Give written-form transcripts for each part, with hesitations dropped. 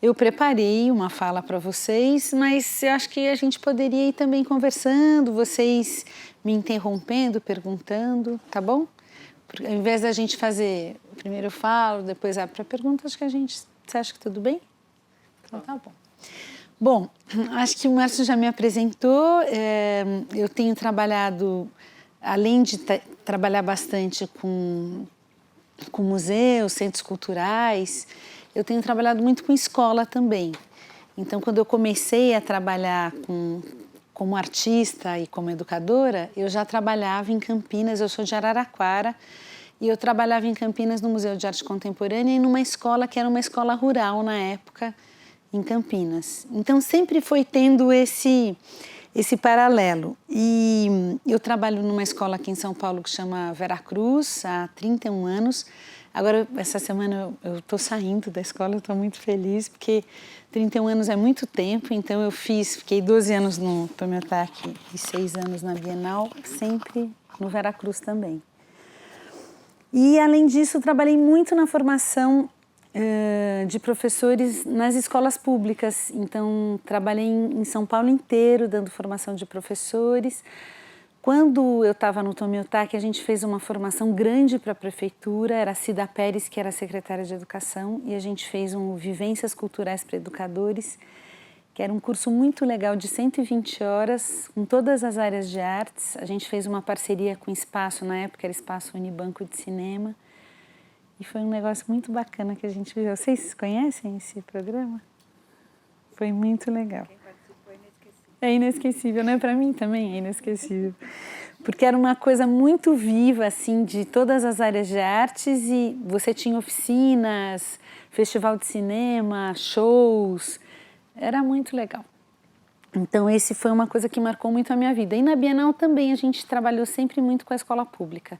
eu preparei uma fala para vocês, mas eu acho que a gente poderia ir também conversando, vocês me interrompendo, perguntando, tá bom? Porque, ao invés da gente fazer, primeiro eu falo, depois abre para perguntas, acho que você acha que tudo bem? Então tá bom. Bom, acho que o Márcio já me apresentou, eu tenho trabalhado, além de trabalhar bastante com museus, centros culturais, eu tenho trabalhado muito com escola também. Então, quando eu comecei a trabalhar como artista e como educadora, eu já trabalhava em Campinas, eu sou de Araraquara, e eu trabalhava em Campinas no Museu de Arte Contemporânea e numa escola que era uma escola rural na época, em Campinas. Então, sempre foi tendo esse paralelo. E eu trabalho numa escola aqui em São Paulo que chama Veracruz, há 31 anos. Agora, essa semana, eu estou saindo da escola, eu estou muito feliz, porque 31 anos é muito tempo, então eu fiquei 12 anos no Tomiotaki e 6 anos na Bienal, sempre no Veracruz também. E, além disso, trabalhei muito na formação de professores nas escolas públicas. Então, trabalhei em São Paulo inteiro, dando formação de professores. Quando eu estava no Tomiotaki, a gente fez uma formação grande para a prefeitura, era a Cida Pérez, que era a secretária de Educação, e a gente fez um Vivências Culturais para Educadores, que era um curso muito legal de 120 horas, com todas as áreas de artes. A gente fez uma parceria com o Espaço, na época era Espaço Unibanco de Cinema, e foi um negócio muito bacana que a gente viu. Vocês conhecem esse programa? Foi muito legal. Quem participou é inesquecível. É inesquecível, né? Para mim também é inesquecível. Porque era uma coisa muito viva, assim, de todas as áreas de artes, e você tinha oficinas, festival de cinema, shows. Era muito legal. Então, esse foi uma coisa que marcou muito a minha vida. E na Bienal também a gente trabalhou sempre muito com a escola pública.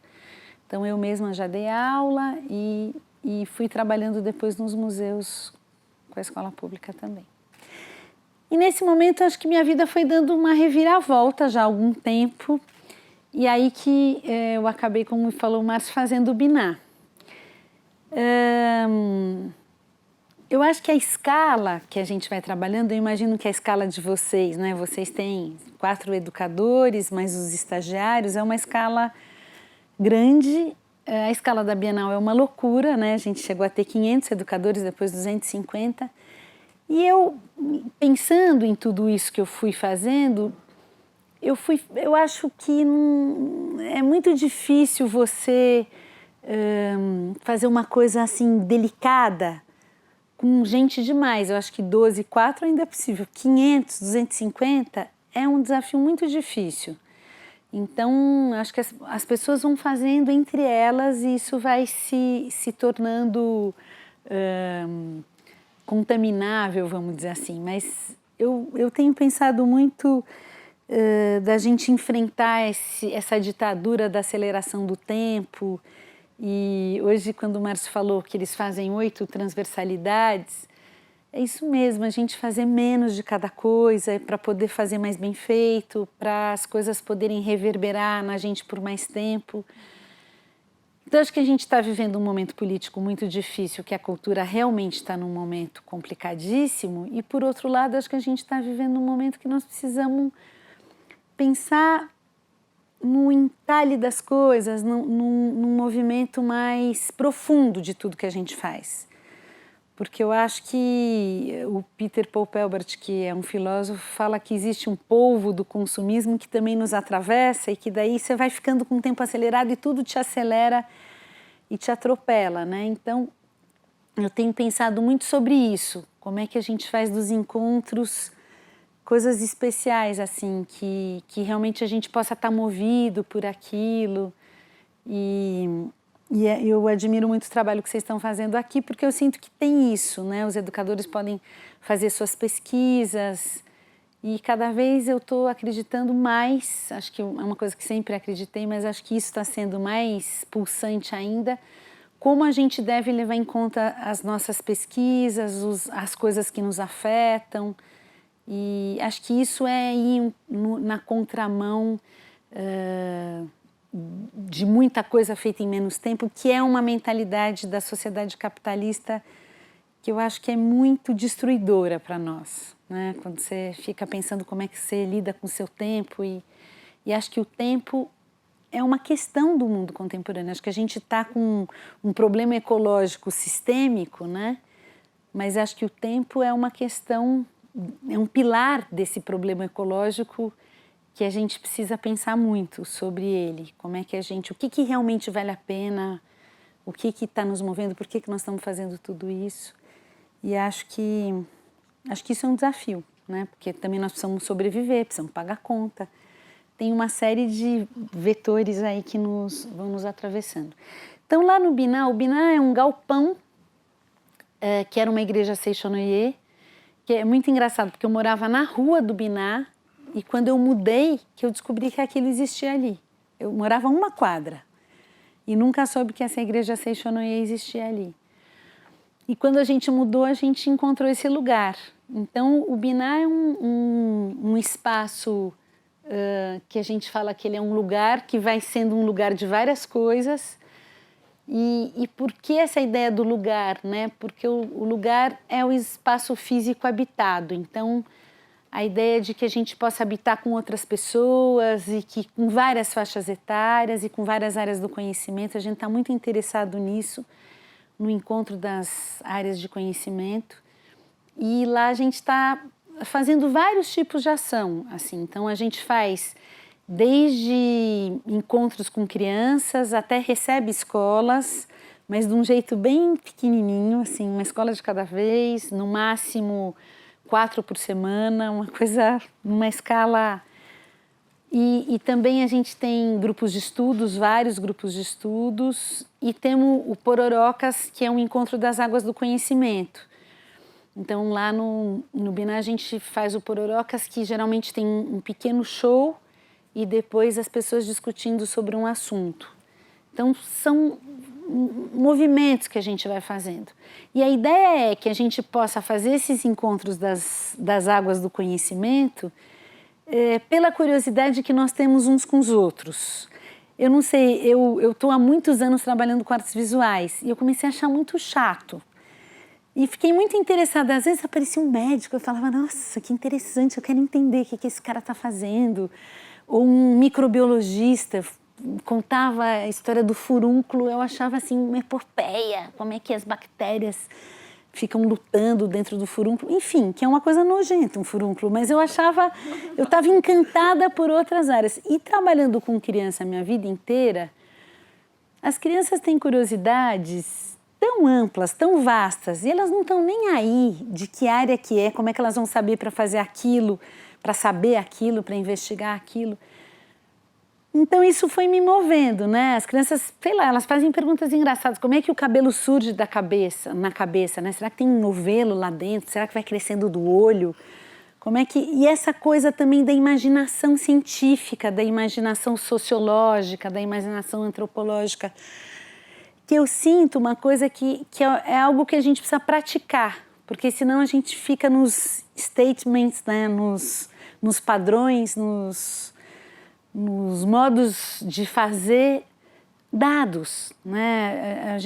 Então, eu mesma já dei aula e fui trabalhando depois nos museus com a escola pública também. E nesse momento, acho que minha vida foi dando uma reviravolta já há algum tempo. E aí que eu acabei, como falou o Márcio, fazendo o Biná. Eu acho que a escala que a gente vai trabalhando, eu imagino que a escala de vocês, né? Vocês têm 4 educadores, mais os estagiários, é uma escala grande. A escala da Bienal é uma loucura, né? A gente chegou a ter 500 educadores, depois 250. E eu, pensando em tudo isso que eu fui fazendo, eu acho que é muito difícil você fazer uma coisa assim delicada com gente demais. Eu acho que 12, 4 ainda é possível. 500, 250 é um desafio muito difícil. Então, acho que as pessoas vão fazendo entre elas e isso vai se tornando contaminável, vamos dizer assim. Mas eu tenho pensado muito da gente enfrentar essa ditadura da aceleração do tempo. E hoje, quando o Márcio falou que eles fazem 8 transversalidades, é isso mesmo, a gente fazer menos de cada coisa para poder fazer mais bem feito, para as coisas poderem reverberar na gente por mais tempo. Então, acho que a gente está vivendo um momento político muito difícil, que a cultura realmente está num momento complicadíssimo, e, por outro lado, acho que a gente está vivendo um momento que nós precisamos pensar no entalhe das coisas, num movimento mais profundo de tudo que a gente faz. Porque eu acho que o Peter Paul Pelbart, que é um filósofo, fala que existe um polvo do consumismo que também nos atravessa e que daí você vai ficando com o tempo acelerado e tudo te acelera e te atropela, né? Então, eu tenho pensado muito sobre isso. Como é que a gente faz dos encontros coisas especiais, assim, que realmente a gente possa estar movido por aquilo. E eu admiro muito o trabalho que vocês estão fazendo aqui, porque eu sinto que tem isso, né? Os educadores podem fazer suas pesquisas e cada vez eu estou acreditando mais, acho que é uma coisa que sempre acreditei, mas acho que isso está sendo mais pulsante ainda, como a gente deve levar em conta as nossas pesquisas, as coisas que nos afetam. E acho que isso é ir na contramão de muita coisa feita em menos tempo, que é uma mentalidade da sociedade capitalista que eu acho que é muito destruidora para nós, né? Quando você fica pensando como é que você lida com o seu tempo e acho que o tempo é uma questão do mundo contemporâneo. Acho que a gente está com um problema ecológico sistêmico, né? Mas acho que o tempo é uma questão, é um pilar desse problema ecológico que a gente precisa pensar muito sobre ele. Como é que a gente, o que realmente vale a pena, o que está nos movendo, por que nós estamos fazendo tudo isso. E acho que isso é um desafio, né? Porque também nós precisamos sobreviver, precisamos pagar conta. Tem uma série de vetores aí que vão nos atravessando. Então, lá no Biná, o Biná é um galpão, que era uma igreja Seishonoye, que é muito engraçado, porque eu morava na rua do Biná, e quando eu mudei, que eu descobri que aquilo existia ali. Eu morava a uma quadra, e nunca soube que essa igreja Seishonoye existia ali. E quando a gente mudou, a gente encontrou esse lugar. Então, o Biná é um espaço que a gente fala que ele é um lugar que vai sendo um lugar de várias coisas. E por que essa ideia do lugar, né? Porque o lugar é o espaço físico habitado. Então, a ideia de que a gente possa habitar com outras pessoas e que com várias faixas etárias e com várias áreas do conhecimento, a gente está muito interessado nisso, no encontro das áreas de conhecimento. E lá a gente está fazendo vários tipos de ação, assim. Então, a gente faz desde encontros com crianças até recebe escolas, mas de um jeito bem pequenininho, assim, uma escola de cada vez, no máximo 4 por semana, uma coisa, numa escala. E também a gente tem grupos de estudos, vários grupos de estudos, e temos o Pororocas, que é um encontro das águas do conhecimento. Então, lá no Biná, a gente faz o Pororocas, que geralmente tem um pequeno show e depois as pessoas discutindo sobre um assunto. Então, são movimentos que a gente vai fazendo. E a ideia é que a gente possa fazer esses encontros das águas do conhecimento pela curiosidade que nós temos uns com os outros. Eu não sei, eu estou há muitos anos trabalhando com artes visuais e eu comecei a achar muito chato. E fiquei muito interessada. Às vezes aparecia um médico, eu falava, nossa, que interessante, eu quero entender o que esse cara está fazendo. Ou um microbiologista contava a história do furúnculo, eu achava assim uma epopeia, como é que as bactérias ficam lutando dentro do furúnculo. Enfim, que é uma coisa nojenta, um furúnculo. Mas eu estava encantada por outras áreas. E trabalhando com criança a minha vida inteira, as crianças têm curiosidades tão amplas, tão vastas, e elas não estão nem aí de que área que é, como é que elas vão saber para fazer aquilo, para saber aquilo, para investigar aquilo. Então isso foi me movendo, né? As crianças, sei lá, elas fazem perguntas engraçadas. Como é que o cabelo surge na cabeça, né? Será que tem um novelo lá dentro? Será que vai crescendo do olho? Como é que... E essa coisa também da imaginação científica, da imaginação sociológica, da imaginação antropológica, que eu sinto uma coisa que é algo que a gente precisa praticar, porque senão a gente fica nos statements, né? nos padrões, nos modos de fazer dados, né?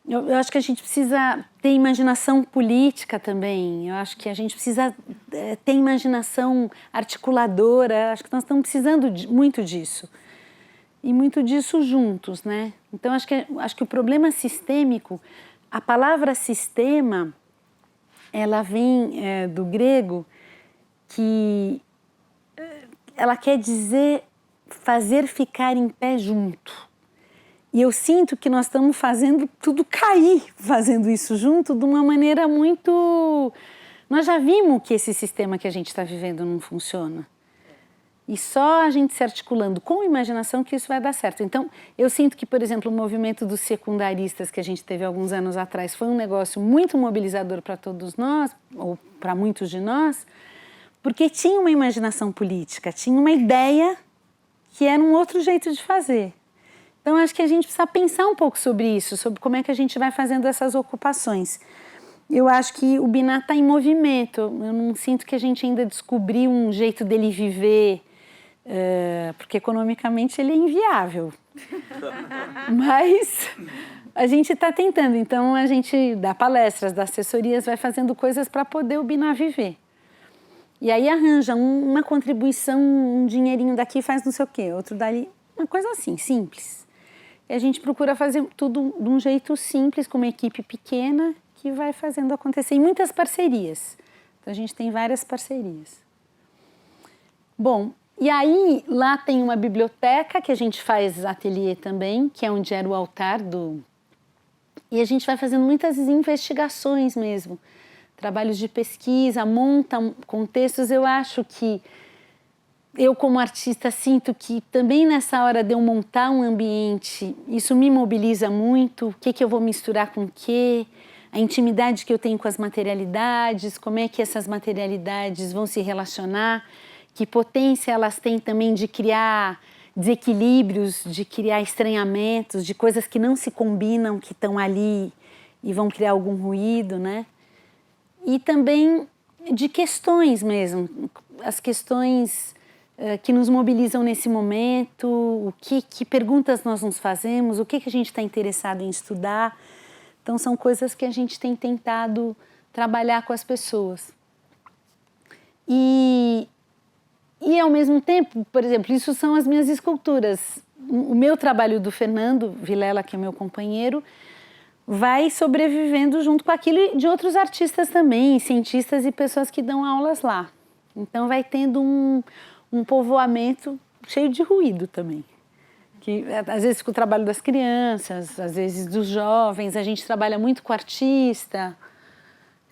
Eu acho que a gente precisa ter imaginação política também, eu acho que a gente precisa ter imaginação articuladora, acho que nós estamos precisando muito disso. E muito disso juntos, né? Então, acho que o problema sistêmico, a palavra sistema, ela vem do grego, que ela quer dizer fazer ficar em pé junto. E eu sinto que nós estamos fazendo tudo cair, fazendo isso junto de uma maneira muito... Nós já vimos que esse sistema que a gente está vivendo não funciona. E só a gente se articulando com imaginação que isso vai dar certo. Então, eu sinto que, por exemplo, o movimento dos secundaristas que a gente teve alguns anos atrás foi um negócio muito mobilizador para todos nós, ou para muitos de nós, porque tinha uma imaginação política, tinha uma ideia que era um outro jeito de fazer. Então, acho que a gente precisa pensar um pouco sobre isso, sobre como é que a gente vai fazendo essas ocupações. Eu acho que o Biná está em movimento, eu não sinto que a gente ainda descobriu um jeito dele viver, porque economicamente ele é inviável. a gente está tentando. Então, a gente dá palestras, dá assessorias, vai fazendo coisas para poder o Binar viver. E aí arranja uma contribuição, um dinheirinho daqui faz não sei o quê, outro dali, uma coisa assim, simples. E a gente procura fazer tudo de um jeito simples, com uma equipe pequena, que vai fazendo acontecer. E muitas parcerias. Então, a gente tem várias parcerias. Bom, e aí lá tem uma biblioteca que a gente faz ateliê também, que é onde era o altar do... E a gente vai fazendo muitas investigações mesmo. Trabalhos de pesquisa, monta contextos. Eu acho que eu, como artista, sinto que também nessa hora de eu montar um ambiente, isso me mobiliza muito. O que eu vou misturar com o quê? A intimidade que eu tenho com as materialidades, como é que essas materialidades vão se relacionar, que potência elas têm também de criar desequilíbrios, de criar estranhamentos, de coisas que não se combinam, que estão ali e vão criar algum ruído, né? E também de questões mesmo, as questões que nos mobilizam nesse momento, que perguntas nós nos fazemos, o que a gente está interessado em estudar. Então, são coisas que a gente tem tentado trabalhar com as pessoas. E ao mesmo tempo, por exemplo, isso são as minhas esculturas. O meu trabalho do Fernando Vilela, que é meu companheiro, vai sobrevivendo junto com aquilo de outros artistas também, cientistas e pessoas que dão aulas lá. Então, vai tendo um povoamento cheio de ruído também. Que, às vezes com o trabalho das crianças, às vezes dos jovens, a gente trabalha muito com artista,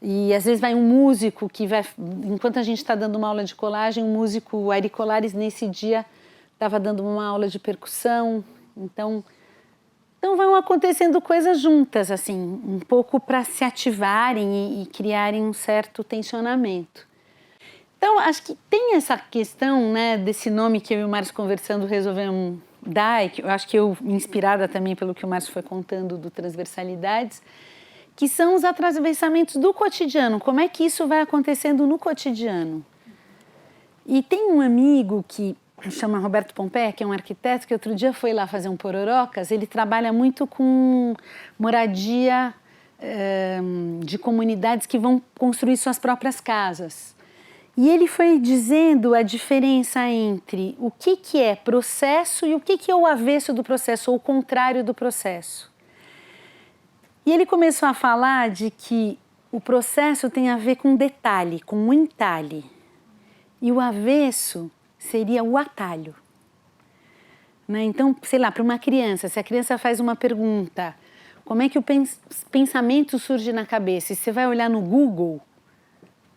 e às vezes vai um músico que vai, enquanto a gente está dando uma aula de colagem, um músico, o Ari Colares, nesse dia estava dando uma aula de percussão, então vão acontecendo coisas juntas, assim, um pouco para se ativarem e criarem um certo tensionamento. Então, acho que tem essa questão, né, desse nome que eu e o Márcio conversando resolvemos dar, eu acho que eu, inspirada também pelo que o Márcio foi contando do Transversalidades, que são os atravessamentos do cotidiano, como é que isso vai acontecendo no cotidiano. E tem um amigo que chama Roberto Pompeia, que é um arquiteto, que outro dia foi lá fazer um pororocas, ele trabalha muito com moradia de comunidades que vão construir suas próprias casas. E ele foi dizendo a diferença entre o que é processo e o que é o avesso do processo, ou o contrário do processo. E ele começou a falar de que o processo tem a ver com detalhe, com um entalhe. E o avesso seria o atalho. Né? Então, sei lá, para uma criança, se a criança faz uma pergunta, como é que o pensamento surge na cabeça? E você vai olhar no Google,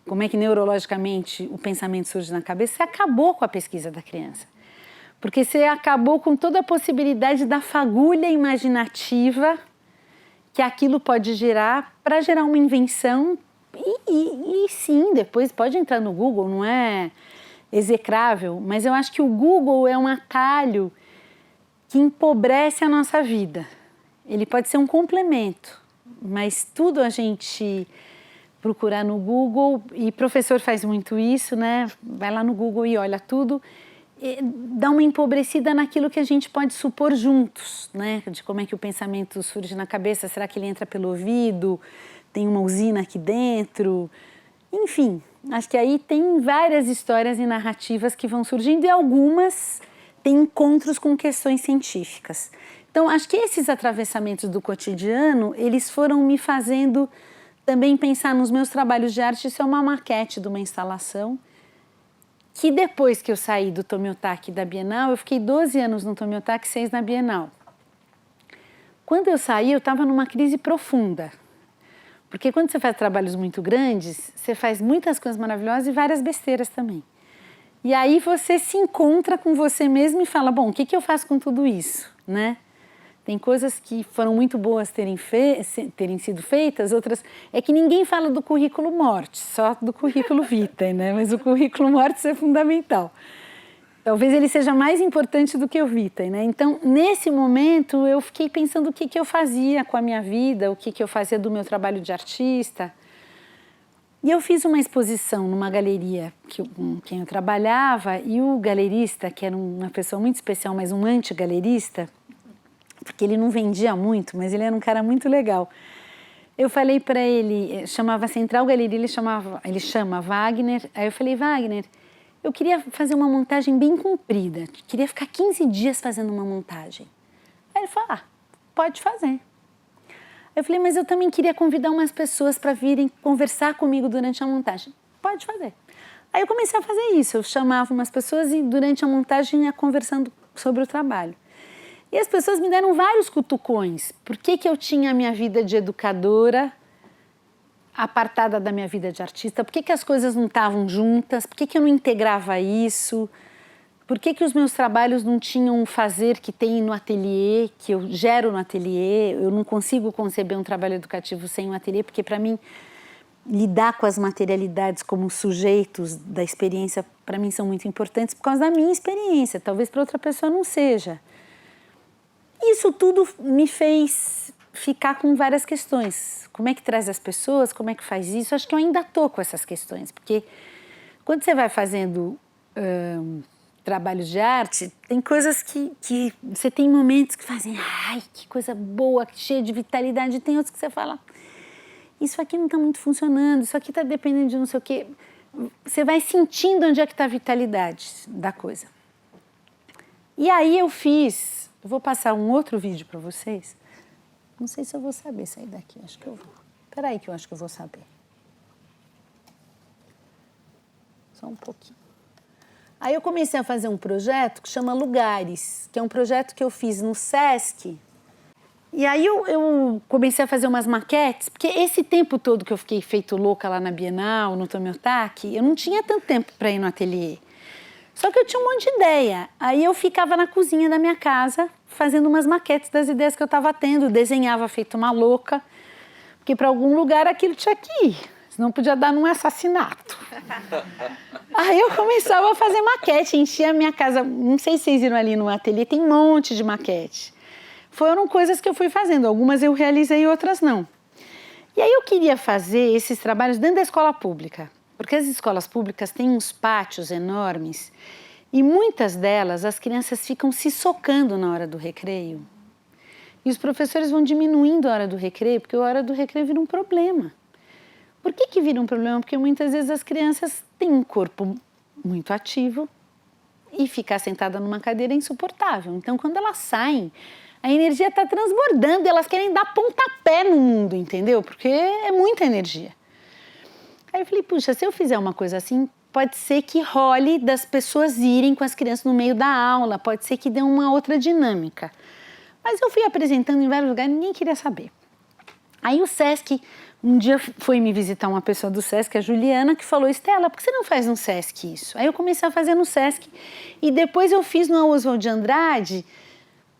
como é que neurologicamente o pensamento surge na cabeça, você acabou com a pesquisa da criança. Porque você acabou com toda a possibilidade da fagulha imaginativa que aquilo pode gerar para gerar uma invenção e sim, depois pode entrar no Google, não é execrável, mas eu acho que o Google é um atalho que empobrece a nossa vida. Ele pode ser um complemento, mas tudo a gente procurar no Google, e professor faz muito isso, né? Vai lá no Google e olha tudo, e dá uma empobrecida naquilo que a gente pode supor juntos, né? De como é que o pensamento surge na cabeça, será que ele entra pelo ouvido, tem uma usina aqui dentro, enfim, acho que aí tem várias histórias e narrativas que vão surgindo e algumas têm encontros com questões científicas. Então, acho que esses atravessamentos do cotidiano, eles foram me fazendo também pensar nos meus trabalhos de arte. Isso é uma maquete de uma instalação que depois que eu saí do Tomiotaki da Bienal, eu fiquei 12 anos no Tomiotaki, 6 na Bienal. Quando eu saí, eu estava numa crise profunda. Porque quando você faz trabalhos muito grandes, você faz muitas coisas maravilhosas e várias besteiras também. E aí você se encontra com você mesmo e fala, bom, o que eu faço com tudo isso, né? Tem coisas que foram muito boas terem sido feitas, outras... É que ninguém fala do currículo morte, só do currículo vitae, né? Mas o currículo morte é fundamental. Talvez ele seja mais importante do que o vitae, né? Então, nesse momento, eu fiquei pensando o que eu fazia com a minha vida, o que eu fazia do meu trabalho de artista. E eu fiz uma exposição numa galeria com quem eu trabalhava, e o galerista, que era uma pessoa muito especial, mas um antigalerista, porque ele não vendia muito, mas ele era um cara muito legal. Eu falei para ele, chamava Central Galeria, ele chama Wagner. Aí eu falei, Wagner, eu queria fazer uma montagem bem comprida, queria ficar 15 dias fazendo uma montagem. Aí ele falou, pode fazer. Eu falei, mas eu também queria convidar umas pessoas para virem conversar comigo durante a montagem. Pode fazer. Aí eu comecei a fazer isso, eu chamava umas pessoas e durante a montagem ia conversando sobre o trabalho. E as pessoas me deram vários cutucões. Por que eu tinha a minha vida de educadora apartada da minha vida de artista? Por que as coisas não estavam juntas? Por que eu não integrava isso? Por que os meus trabalhos não tinham um fazer que tem no ateliê, que eu gero no ateliê? Eu não consigo conceber um trabalho educativo sem um ateliê, porque para mim lidar com as materialidades como sujeitos da experiência, para mim são muito importantes por causa da minha experiência, talvez para outra pessoa não seja. Isso tudo me fez ficar com várias questões. Como é que traz as pessoas? Como é que faz isso? Acho que eu ainda estou com essas questões, porque quando você vai fazendo trabalhos de arte, tem coisas que você tem momentos que fazem, ai, que coisa boa, cheia de vitalidade, e tem outros que você fala, isso aqui não está muito funcionando, isso aqui está dependendo de não sei o quê. Você vai sentindo onde é que está a vitalidade da coisa. E aí eu vou passar um outro vídeo para vocês. Não sei se eu vou saber sair daqui, acho que eu vou. Espera aí que eu acho que eu vou saber. Só um pouquinho. Aí eu comecei a fazer um projeto que chama Lugares, que é um projeto que eu fiz no Sesc. E aí eu comecei a fazer umas maquetes, porque esse tempo todo que eu fiquei feito louca lá na Bienal, no Tomiotaki, eu não tinha tanto tempo para ir no ateliê. Só que eu tinha um monte de ideia. Aí eu ficava na cozinha da minha casa, fazendo umas maquetes das ideias que eu estava tendo, desenhava feito uma louca, porque para algum lugar aquilo tinha que ir, senão podia dar num assassinato. Aí eu começava a fazer maquete, enchia a minha casa, não sei se vocês viram ali no ateliê, tem um monte de maquete. Foram coisas que eu fui fazendo, algumas eu realizei, outras não. E aí eu queria fazer esses trabalhos dentro da escola pública, porque as escolas públicas têm uns pátios enormes e muitas delas as crianças ficam se socando na hora do recreio. E os professores vão diminuindo a hora do recreio, porque a hora do recreio vira um problema. Por que vira um problema? Porque muitas vezes as crianças têm um corpo muito ativo e ficar sentada numa cadeira é insuportável. Então, quando elas saem, a energia está transbordando, elas querem dar pontapé no mundo, entendeu? Porque é muita energia. Aí eu falei, puxa, se eu fizer uma coisa assim, pode ser que role das pessoas irem com as crianças no meio da aula, pode ser que dê uma outra dinâmica. Mas eu fui apresentando em vários lugares, ninguém queria saber. Aí o Sesc, um dia foi me visitar uma pessoa do Sesc, a Juliana, que falou, Estela, por que você não faz no Sesc isso? Aí eu comecei a fazer no Sesc e depois eu fiz no Oswald de Andrade,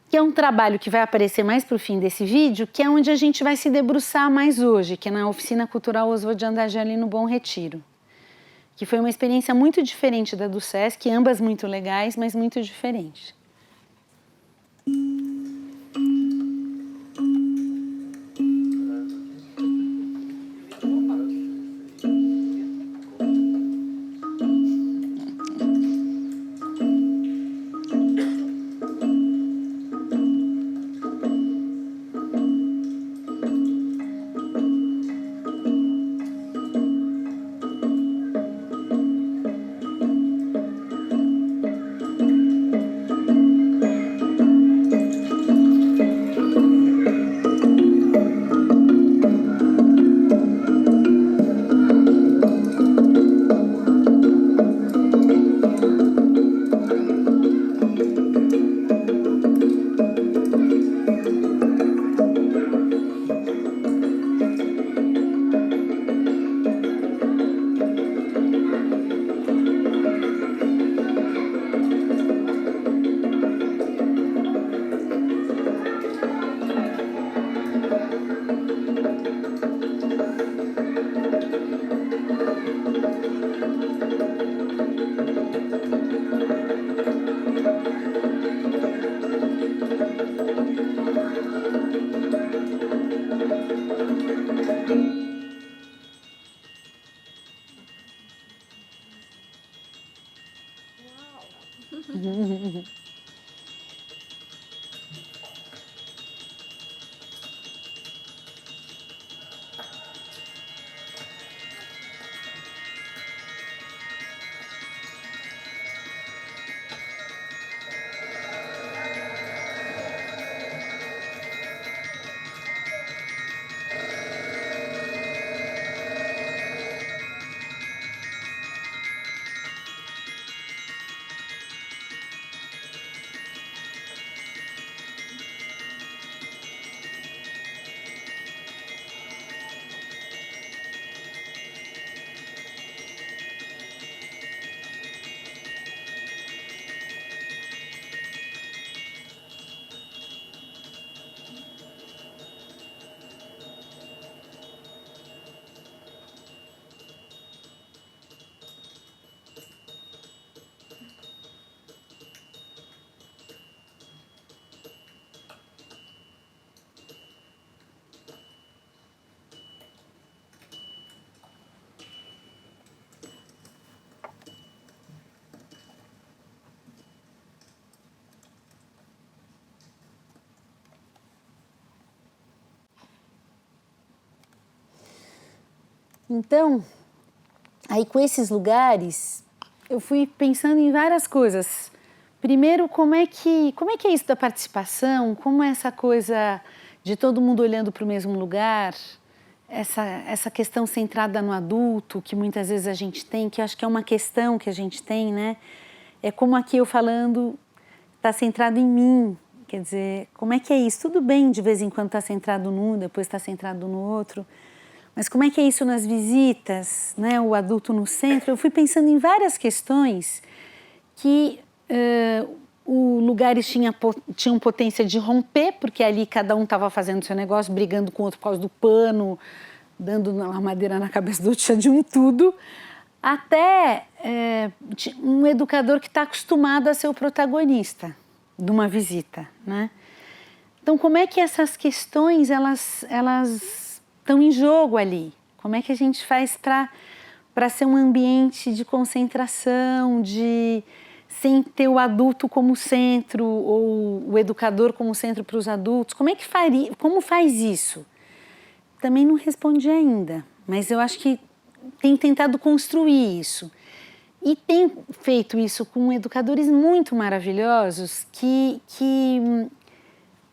que é um trabalho que vai aparecer mais para o fim desse vídeo, que é onde a gente vai se debruçar mais hoje, que é na Oficina Cultural Oswald de Andrade, ali no Bom Retiro. Que foi uma experiência muito diferente da do Sesc, ambas muito legais, mas muito diferentes. Então, aí com esses lugares, eu fui pensando em várias coisas. Primeiro, como é que é isso da participação? Como é essa coisa de todo mundo olhando para o mesmo lugar? Essa questão centrada no adulto, que muitas vezes a gente tem, que eu acho que é uma questão que a gente tem, né? É como aqui eu falando, está centrado em mim. Quer dizer, como é que é isso? Tudo bem de vez em quando está centrado num, depois está centrado no outro. Mas como é que é isso nas visitas, né? O adulto no centro? Eu fui pensando em várias questões que o lugares tinham potência de romper, porque ali cada um estava fazendo seu negócio, brigando com o outro por causa do pano, dando uma madeira na cabeça do outro, tinha de um tudo, até um educador que está acostumado a ser o protagonista de uma visita, né? Então, como é que essas questões, elas estão em jogo ali? Como é que a gente faz para ser um ambiente de concentração, sem ter o adulto como centro ou o educador como centro para os adultos? Como faz isso? Também não respondi ainda, mas eu acho que tenho tentado construir isso. E tenho feito isso com educadores muito maravilhosos que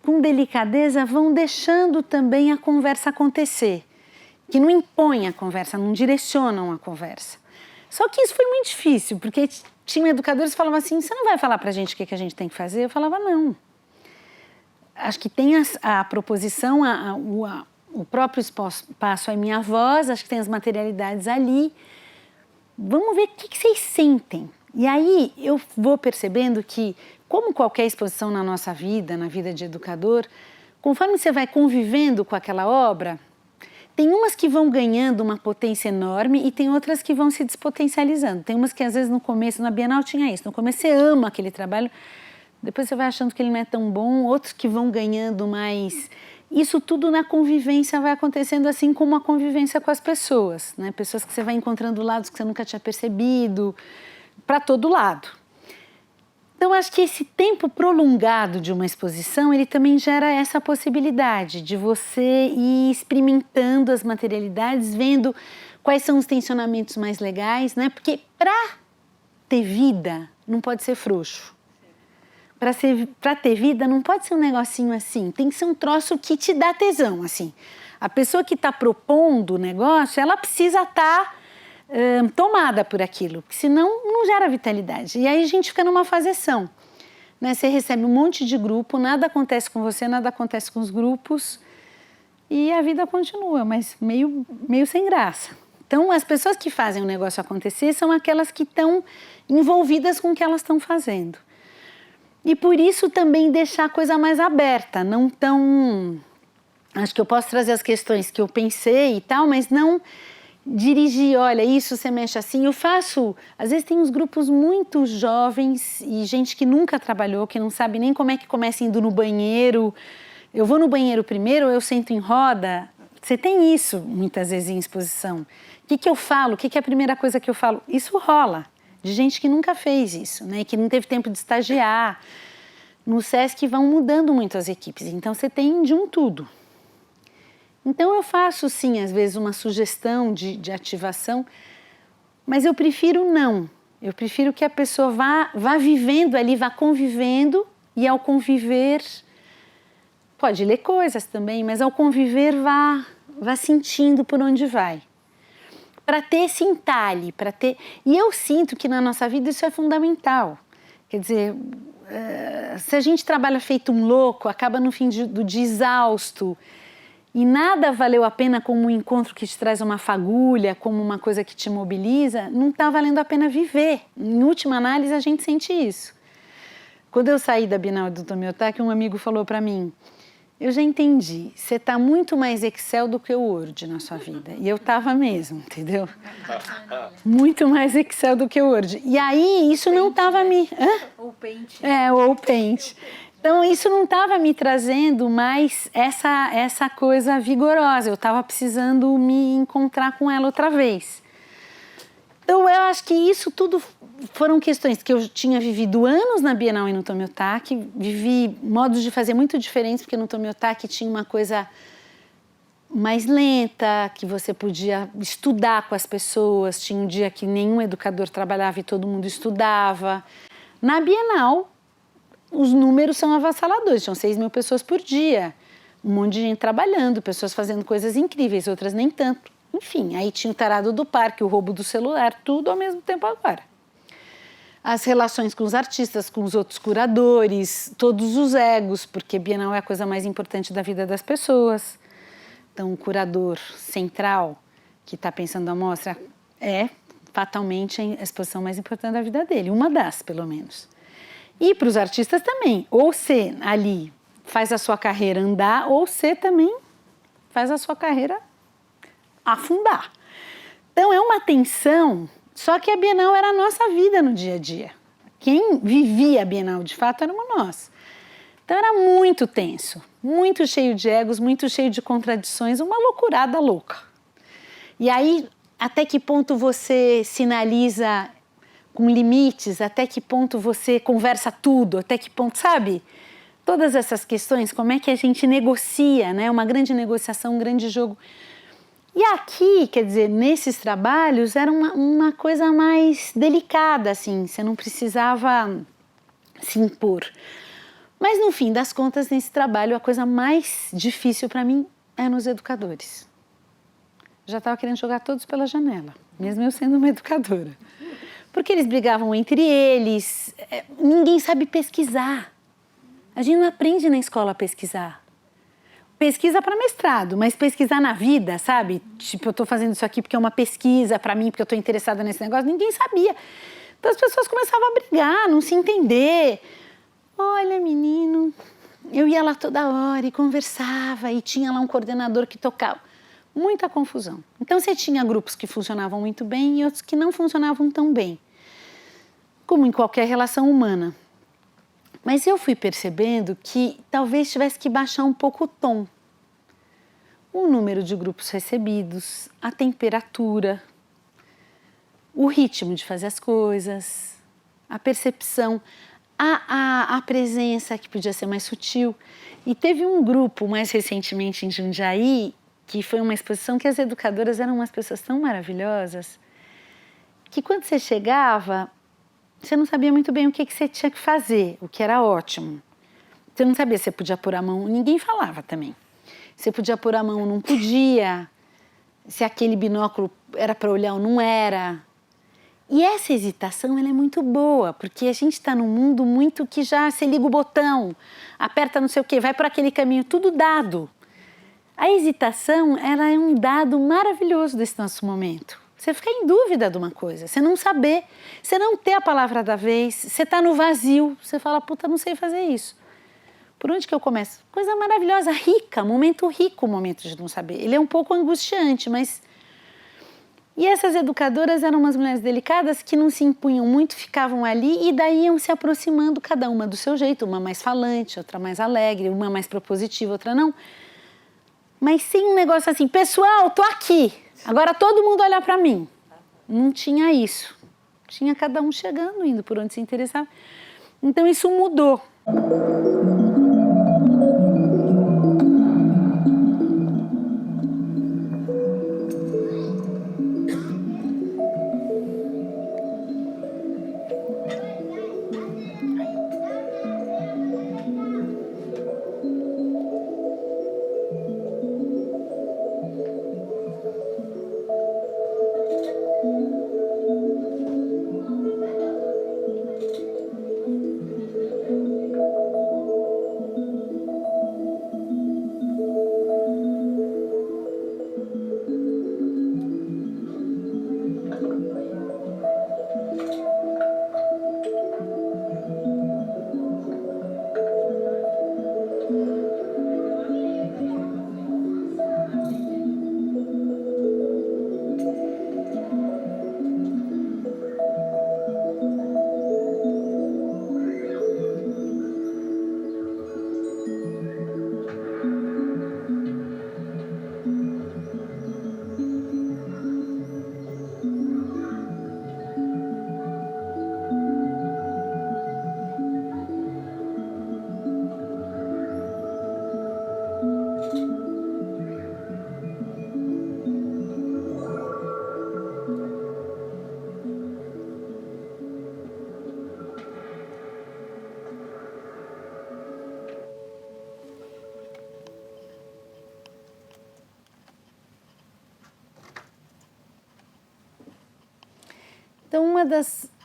com delicadeza vão deixando também a conversa acontecer, que não impõem a conversa, não direcionam a conversa. Só que isso foi muito difícil, porque tinha educadores que falavam assim, você não vai falar para a gente o que a gente tem que fazer? Eu falava, não. Acho que tem a proposição, o próprio espaço é minha voz, acho que tem as materialidades ali. Vamos ver o que vocês sentem. E aí eu vou percebendo que, como qualquer exposição na nossa vida, na vida de educador, conforme você vai convivendo com aquela obra, tem umas que vão ganhando uma potência enorme e tem outras que vão se despotencializando. Tem umas que às vezes no começo, na Bienal tinha isso, no começo você ama aquele trabalho, depois você vai achando que ele não é tão bom, outros que vão ganhando mais. Isso tudo na convivência vai acontecendo assim como a convivência com as pessoas, né? Pessoas que você vai encontrando lados que você nunca tinha percebido, para todo lado. Então, acho que esse tempo prolongado de uma exposição, ele também gera essa possibilidade de você ir experimentando as materialidades, vendo quais são os tensionamentos mais legais, né? Porque para ter vida, não pode ser frouxo. Para ter vida, não pode ser um negocinho assim, tem que ser um troço que te dá tesão, assim. A pessoa que está propondo o negócio, ela precisa estar tomada por aquilo, porque senão não gera vitalidade. E aí a gente fica numa faseção, né? Você recebe um monte de grupo, nada acontece com você, nada acontece com os grupos e a vida continua, mas meio sem graça. Então, as pessoas que fazem o negócio acontecer são aquelas que estão envolvidas com o que elas estão fazendo. E por isso também deixar a coisa mais aberta, não tão... Acho que eu posso trazer as questões que eu pensei e tal, mas não dirigir, olha, isso você mexe assim. Eu faço, às vezes tem uns grupos muito jovens e gente que nunca trabalhou, que não sabe nem como é que começa indo no banheiro. Eu vou no banheiro primeiro, eu sento em roda. Você tem isso muitas vezes em exposição. O que eu falo? O que é a primeira coisa que eu falo? Isso rola, de gente que nunca fez isso, né? Que não teve tempo de estagiar. No SESC vão mudando muito as equipes, então você tem de um tudo. Então eu faço sim, às vezes, uma sugestão de ativação, mas eu prefiro não. Eu prefiro que a pessoa vá vivendo ali, vá convivendo e ao conviver, pode ler coisas também, mas ao conviver vá sentindo por onde vai. Para ter esse entalhe, para ter... E eu sinto que na nossa vida isso é fundamental. Quer dizer, se a gente trabalha feito um louco, acaba no fim do dia exausto, e nada valeu a pena como um encontro que te traz uma fagulha, como uma coisa que te mobiliza, não está valendo a pena viver. Em última análise, a gente sente isso. Quando eu saí da Bienal do Tomiotaki, um amigo falou para mim, eu já entendi, você está muito mais Excel do que o Word na sua vida. E eu estava mesmo, entendeu? Muito mais Excel do que o Word. E aí, isso não estava me... Ou Paint. Ou Paint. Então, isso não estava me trazendo mais essa coisa vigorosa. Eu estava precisando me encontrar com ela outra vez. Então, eu acho que isso tudo foram questões que eu tinha vivido anos na Bienal e no Tomiotaki. Vivi modos de fazer muito diferentes, porque no Tomiotaki tinha uma coisa mais lenta, que você podia estudar com as pessoas. Tinha um dia que nenhum educador trabalhava e todo mundo estudava. Na Bienal, os números são avassaladores, tinham 6 mil pessoas por dia. Um monte de gente trabalhando, pessoas fazendo coisas incríveis, outras nem tanto. Enfim, aí tinha o tarado do parque, o roubo do celular, tudo ao mesmo tempo agora. As relações com os artistas, com os outros curadores, todos os egos, porque Bienal é a coisa mais importante da vida das pessoas. Então, o curador central que está pensando a mostra é, fatalmente, a exposição mais importante da vida dele, uma das, pelo menos. E para os artistas também, ou você ali faz a sua carreira andar, ou você também faz a sua carreira afundar. Então, é uma tensão, só que a Bienal era a nossa vida no dia a dia. Quem vivia a Bienal, de fato, éramos nós. Então, era muito tenso, muito cheio de egos, muito cheio de contradições, uma loucurada louca. E aí, até que ponto você sinaliza com limites, até que ponto você conversa tudo, até que ponto, sabe? Todas essas questões, como é que a gente negocia, né? Uma grande negociação, um grande jogo. E aqui, quer dizer, nesses trabalhos, era uma coisa mais delicada, assim, você não precisava se impor. Mas, no fim das contas, nesse trabalho, a coisa mais difícil para mim é nos educadores. Já estava querendo jogar todos pela janela, mesmo eu sendo uma educadora. Porque eles brigavam entre eles, ninguém sabe pesquisar. A gente não aprende na escola a pesquisar. Pesquisa para mestrado, mas pesquisar na vida, sabe? Tipo, eu estou fazendo isso aqui porque é uma pesquisa para mim, porque eu estou interessada nesse negócio, ninguém sabia. Então as pessoas começavam a brigar, não se entender. Olha, menino, eu ia lá toda hora e conversava e tinha lá um coordenador que tocava. Muita confusão. Então você tinha grupos que funcionavam muito bem e outros que não funcionavam tão bem. Como em qualquer relação humana. Mas eu fui percebendo que talvez tivesse que baixar um pouco o tom. O número de grupos recebidos, a temperatura, o ritmo de fazer as coisas, a percepção, a presença que podia ser mais sutil. E teve um grupo mais recentemente em Jundiaí, que foi uma exposição que as educadoras eram umas pessoas tão maravilhosas, que quando você chegava, você não sabia muito bem o que você tinha que fazer, o que era ótimo. Você não sabia se você podia pôr a mão, ninguém falava também. Se podia pôr a mão, não podia, se aquele binóculo era para olhar ou não era. E essa hesitação, ela é muito boa, porque a gente está num mundo muito que já você liga o botão, aperta não sei o quê, vai por aquele caminho, tudo dado. A hesitação, ela é um dado maravilhoso desse nosso momento. Você fica em dúvida de uma coisa, você não saber, você não ter a palavra da vez, você está no vazio, você fala, puta, não sei fazer isso. Por onde que eu começo? Coisa maravilhosa, rica, momento rico, o momento de não saber. Ele é um pouco angustiante, mas... E essas educadoras eram umas mulheres delicadas que não se impunham muito, ficavam ali e daí iam se aproximando, cada uma do seu jeito, uma mais falante, outra mais alegre, uma mais propositiva, outra não. Mas sem um negócio assim, pessoal, tô aqui, agora todo mundo olhar para mim. Não tinha isso. Tinha cada um chegando, indo por onde se interessava. Então isso mudou.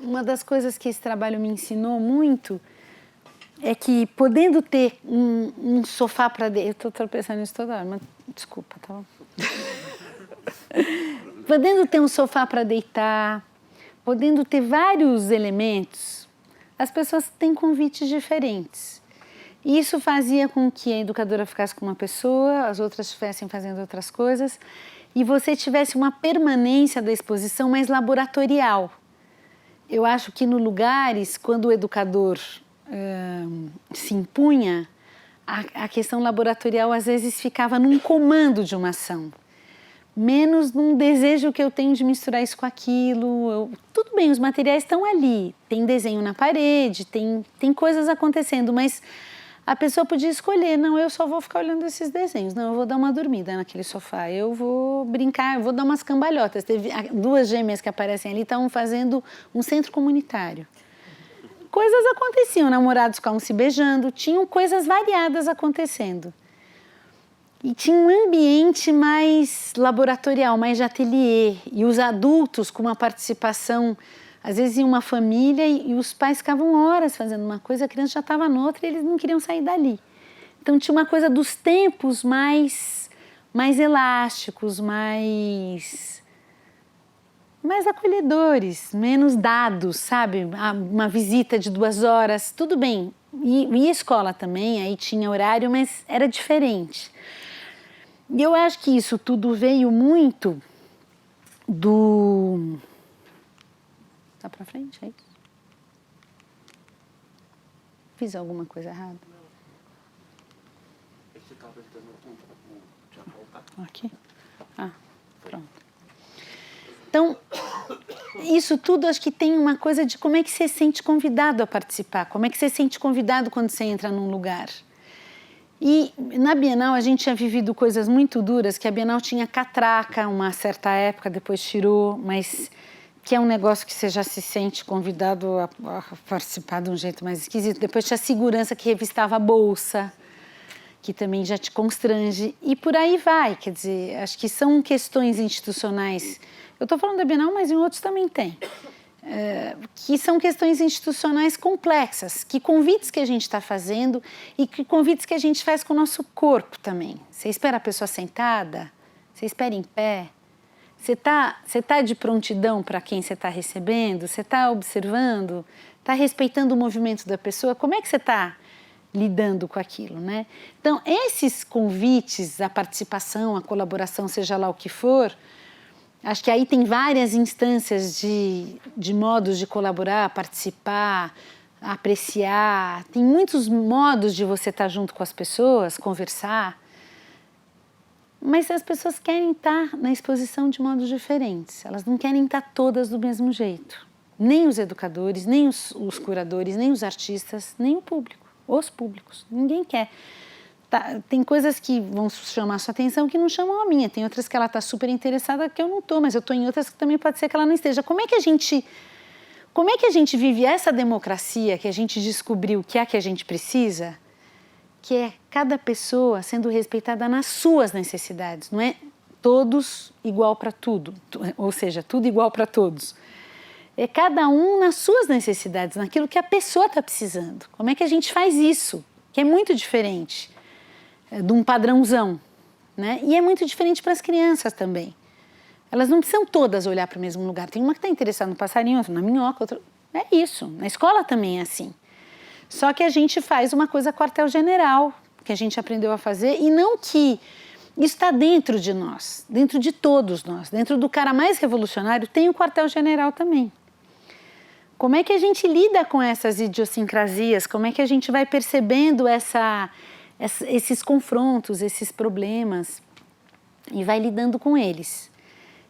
uma das coisas que esse trabalho me ensinou muito é que, podendo ter um sofá para deitar... Eu estou tropeçando nisso toda hora, mas desculpa, tá bom? Podendo ter um sofá para deitar, podendo ter vários elementos, as pessoas têm convites diferentes. E isso fazia com que a educadora ficasse com uma pessoa, as outras estivessem fazendo outras coisas, e você tivesse uma permanência da exposição mais laboratorial. Eu acho que no lugares, quando o educador se impunha, a questão laboratorial às vezes ficava num comando de uma ação, menos num desejo que eu tenho de misturar isso com aquilo. Tudo bem, os materiais estão ali, tem desenho na parede, tem coisas acontecendo, mas a pessoa podia escolher, não, eu só vou ficar olhando esses desenhos, não, eu vou dar uma dormida naquele sofá, eu vou brincar, eu vou dar umas cambalhotas. Teve 2 gêmeas que aparecem ali, estavam fazendo um centro comunitário. Coisas aconteciam, namorados ficavam se beijando, tinham coisas variadas acontecendo. E tinha um ambiente mais laboratorial, mais de ateliê, e os adultos com uma participação. Às vezes ia uma família e os pais ficavam horas fazendo uma coisa, a criança já estava noutra e eles não queriam sair dali. Então tinha uma coisa dos tempos mais elásticos, mais acolhedores, menos dados, sabe? Uma visita de 2 horas, tudo bem. E a escola também, aí tinha horário, mas era diferente. E eu acho que isso tudo veio muito do... Tá pra frente, é isso? Fiz alguma coisa errada? Você estava tentando voltar. Aqui? Ah, pronto. Então, isso tudo acho que tem uma coisa de como é que você se sente convidado a participar, como é que você se sente convidado quando você entra num lugar. E na Bienal a gente tinha vivido coisas muito duras, que a Bienal tinha catraca uma certa época, depois tirou, mas que é um negócio que você já se sente convidado a participar de um jeito mais esquisito. Depois tinha a segurança que revistava a bolsa, que também já te constrange, e por aí vai. Quer dizer, acho que são questões institucionais. Eu estou falando da Bienal, mas em outros também tem. Que são questões institucionais complexas, que convites que a gente está fazendo e que convites que a gente faz com o nosso corpo também. Você espera a pessoa sentada? Você espera em pé? Você tá de prontidão para quem você está recebendo? Você está observando? Está respeitando o movimento da pessoa? Como é que você está lidando com aquilo, né? Então, esses convites à participação, à colaboração, seja lá o que for, acho que aí tem várias instâncias de modos de colaborar, participar, apreciar. Tem muitos modos de você estar junto com as pessoas, conversar. Mas as pessoas querem estar na exposição de modos diferentes. Elas não querem estar todas do mesmo jeito. Nem os educadores, nem os curadores, nem os artistas, nem o público. Os públicos. Ninguém quer. Tem coisas que vão chamar a sua atenção que não chamam a minha. Tem outras que ela está super interessada que eu não estou, mas eu estou em outras que também pode ser que ela não esteja. Como é que a gente vive essa democracia que a gente descobriu que é a que a gente precisa? Que é cada pessoa sendo respeitada nas suas necessidades. Não é todos igual para tudo, ou seja, tudo igual para todos. É cada um nas suas necessidades, naquilo que a pessoa está precisando. Como é que a gente faz isso? Que é muito diferente de um padrãozão, né? E é muito diferente para as crianças também. Elas não precisam todas olhar para o mesmo lugar. Tem uma que está interessada no passarinho, outra na minhoca, outra... É isso. Na escola também é assim. Só que a gente faz uma coisa quartel-general, que a gente aprendeu a fazer, e não que isso está dentro de nós, dentro de todos nós. Dentro do cara mais revolucionário tem o quartel-general também. Como é que a gente lida com essas idiosincrasias? Como é que a gente vai percebendo esses confrontos, esses problemas e vai lidando com eles?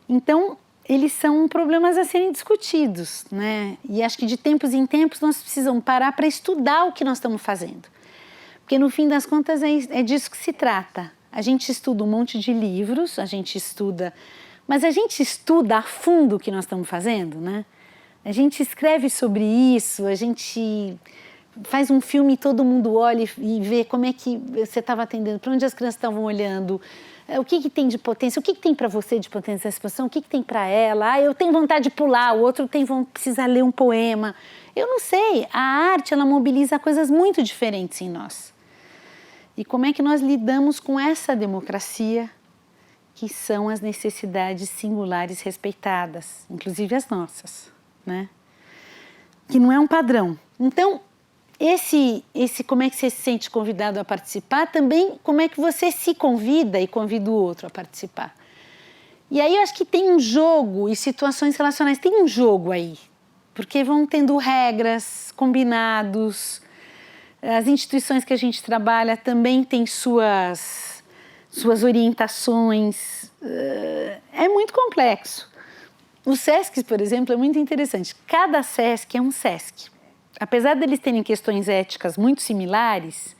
Então, eles são problemas a serem discutidos, né? E acho que de tempos em tempos nós precisamos parar para estudar o que nós estamos fazendo. Porque no fim das contas é disso que se trata. A gente estuda um monte de livros, a gente estuda... Mas a gente estuda a fundo o que nós estamos fazendo, né? A gente escreve sobre isso, a gente faz um filme e todo mundo olha e vê como é que você estava atendendo, para onde as crianças estavam olhando. O que tem de potência? O que tem para você de potência nessa exposição? O que tem para ela? Ah, eu tenho vontade de pular, o outro precisa ler um poema. Eu não sei. A arte, ela mobiliza coisas muito diferentes em nós. E como é que nós lidamos com essa democracia, que são as necessidades singulares respeitadas, inclusive as nossas, né? Que não é um padrão. Então, esse como é que você se sente convidado a participar, também como é que você se convida e convida o outro a participar. E aí eu acho que tem um jogo e situações relacionais, tem um jogo aí, porque vão tendo regras, combinados, as instituições que a gente trabalha também têm suas orientações, é muito complexo. O SESC, por exemplo, é muito interessante, cada SESC é um SESC. Apesar deles terem questões éticas muito similares,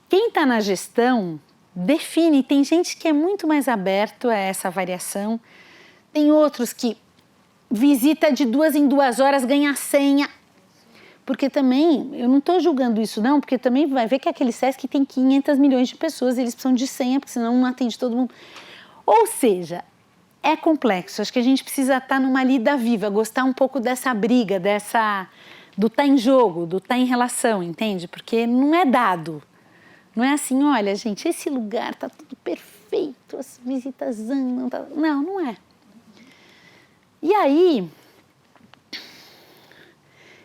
quem está na gestão define. Tem gente que é muito mais aberto a essa variação, tem outros que visita de 2 em 2 horas, ganha senha. Porque também, eu não estou julgando isso não, porque também vai ver que aquele SESC tem 500 milhões de pessoas, eles precisam de senha, porque senão não atende todo mundo. Ou seja, é complexo, acho que a gente precisa estar numa lida viva, gostar um pouco dessa briga, do estar em jogo, do estar em relação, entende? Porque não é dado. Não é assim, olha, gente, esse lugar está tudo perfeito, as visitas andam... Não, não é. E aí,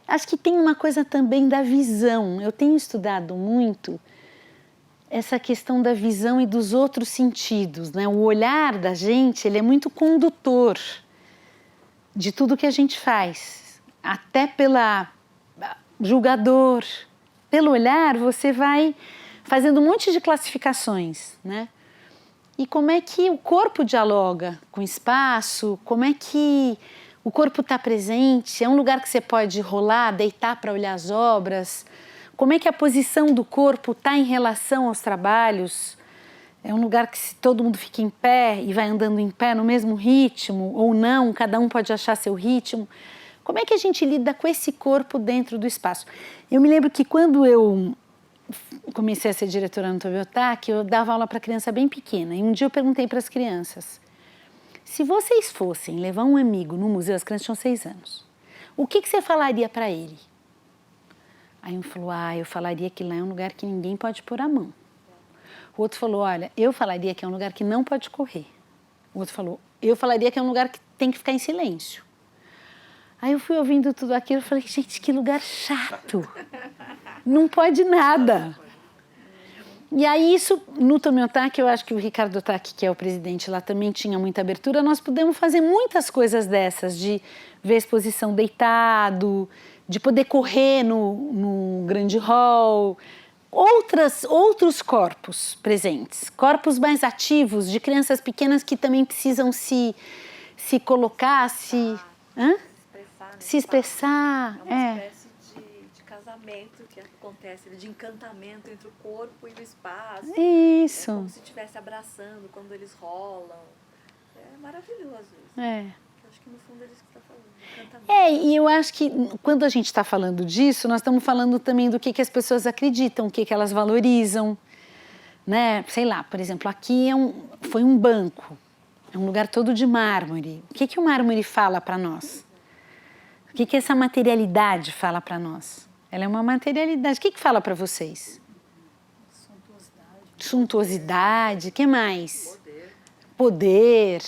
acho que tem uma coisa também da visão. Eu tenho estudado muito essa questão da visão e dos outros sentidos, né? O olhar da gente, ele é muito condutor de tudo que a gente faz. Até pela julgador, pelo olhar, você vai fazendo um monte de classificações, né? E como é que o corpo dialoga com o espaço, como é que o corpo está presente, é um lugar que você pode rolar, deitar para olhar as obras, como é que a posição do corpo está em relação aos trabalhos, é um lugar que se todo mundo fica em pé e vai andando em pé no mesmo ritmo, ou não, cada um pode achar seu ritmo. Como é que a gente lida com esse corpo dentro do espaço? Eu me lembro que quando eu comecei a ser diretora no Tobiotaki, eu dava aula para criança bem pequena. E um dia eu perguntei para as crianças, se vocês fossem levar um amigo no museu, as crianças tinham 6 anos, o que você falaria para ele? Aí um falou, eu falaria que lá é um lugar que ninguém pode pôr a mão. O outro falou, olha, eu falaria que é um lugar que não pode correr. O outro falou, eu falaria que é um lugar que tem que ficar em silêncio. Aí eu fui ouvindo tudo aquilo e falei, gente, que lugar chato. Não pode nada. E aí isso, no Tomiotaki, eu acho que o Ricardo Otaki, que é o presidente lá, também tinha muita abertura. Nós pudemos fazer muitas coisas dessas, de ver a exposição deitado, de poder correr no grande hall. Outros corpos presentes, corpos mais ativos, de crianças pequenas que também precisam se colocar, se expressar. É uma espécie de casamento que acontece, de encantamento entre o corpo e o espaço. Isso. É como se estivesse abraçando quando eles rolam. É maravilhoso isso. Eu acho que no fundo é isso que está falando, encantamento. E eu acho que quando a gente está falando disso, nós estamos falando também do que as pessoas acreditam, o que elas valorizam, né? Sei lá, por exemplo, aqui foi um banco, é um lugar todo de mármore. O que o mármore fala para nós? O que essa materialidade fala para nós? Ela é uma materialidade. O que fala para vocês? Suntuosidade. O que mais? Poder.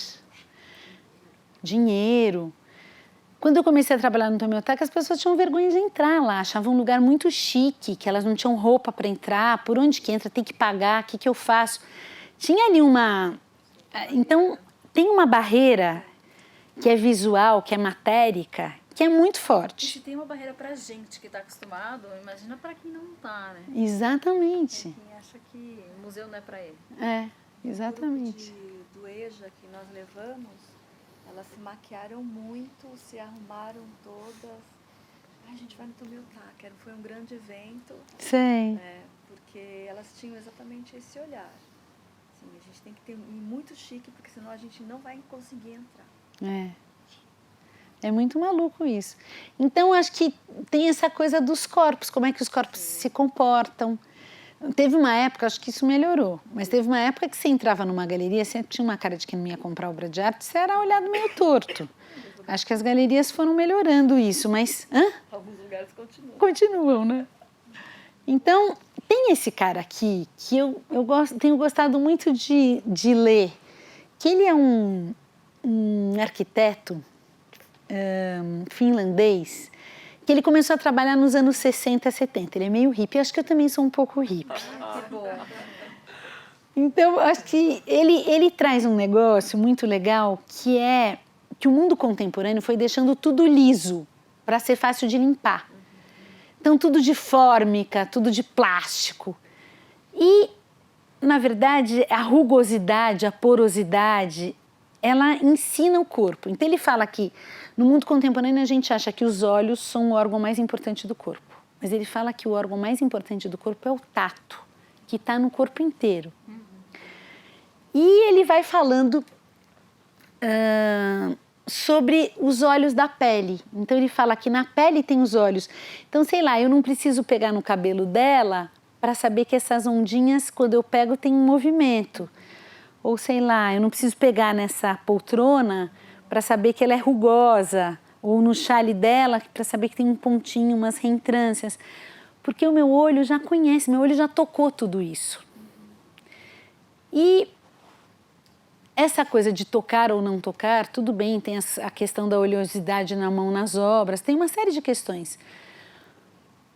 Dinheiro. Quando eu comecei a trabalhar no Tomiotaki, as pessoas tinham vergonha de entrar lá, achavam um lugar muito chique, que elas não tinham roupa para entrar, por onde que entra, tem que pagar, o que eu faço? Tinha ali Então, tem uma barreira que é visual, que é matérica, que é muito forte. E se tem uma barreira pra gente que está acostumado, imagina para quem não está, né? Exatamente. Quem acha que o museu não é para ele. Exatamente. O grupo do EJA que nós levamos, elas se maquiaram muito, se arrumaram todas. A gente vai no Tomiotaki, foi um grande evento. Sei. Porque elas tinham exatamente esse olhar. Assim, a gente tem que ir muito chique, porque senão a gente não vai conseguir entrar. É muito maluco isso. Então, acho que tem essa coisa dos corpos, como é que os corpos se comportam. Teve uma época, acho que isso melhorou, mas teve uma época que você entrava numa galeria, você tinha uma cara de que não ia comprar obra de arte, você era olhado meio torto. Acho que as galerias foram melhorando isso, mas... Alguns lugares continuam. Continuam, né? Então, tem esse cara aqui que eu tenho gostado muito de ler, que ele é um arquiteto finlandês, que ele começou a trabalhar nos anos 60, 70. Ele é meio hippie, acho que eu também sou um pouco hippie. Que bom. Então, acho que ele traz um negócio muito legal, que é que o mundo contemporâneo foi deixando tudo liso, para ser fácil de limpar. Então, tudo de fórmica, tudo de plástico. E, na verdade, a rugosidade, a porosidade, ela ensina o corpo. Então, ele fala que no mundo contemporâneo a gente acha que os olhos são o órgão mais importante do corpo. Mas ele fala que o órgão mais importante do corpo é o tato, que está no corpo inteiro. E ele vai falando sobre os olhos da pele. Então, ele fala que na pele tem os olhos. Então, sei lá, eu não preciso pegar no cabelo dela para saber que essas ondinhas, quando eu pego, tem um movimento. Ou, sei lá, eu não preciso pegar nessa poltrona para saber que ela é rugosa. Ou no chale dela para saber que tem um pontinho, umas reentrâncias. Porque o meu olho já conhece, meu olho já tocou tudo isso. E essa coisa de tocar ou não tocar, tudo bem, tem a questão da oleosidade na mão nas obras, tem uma série de questões.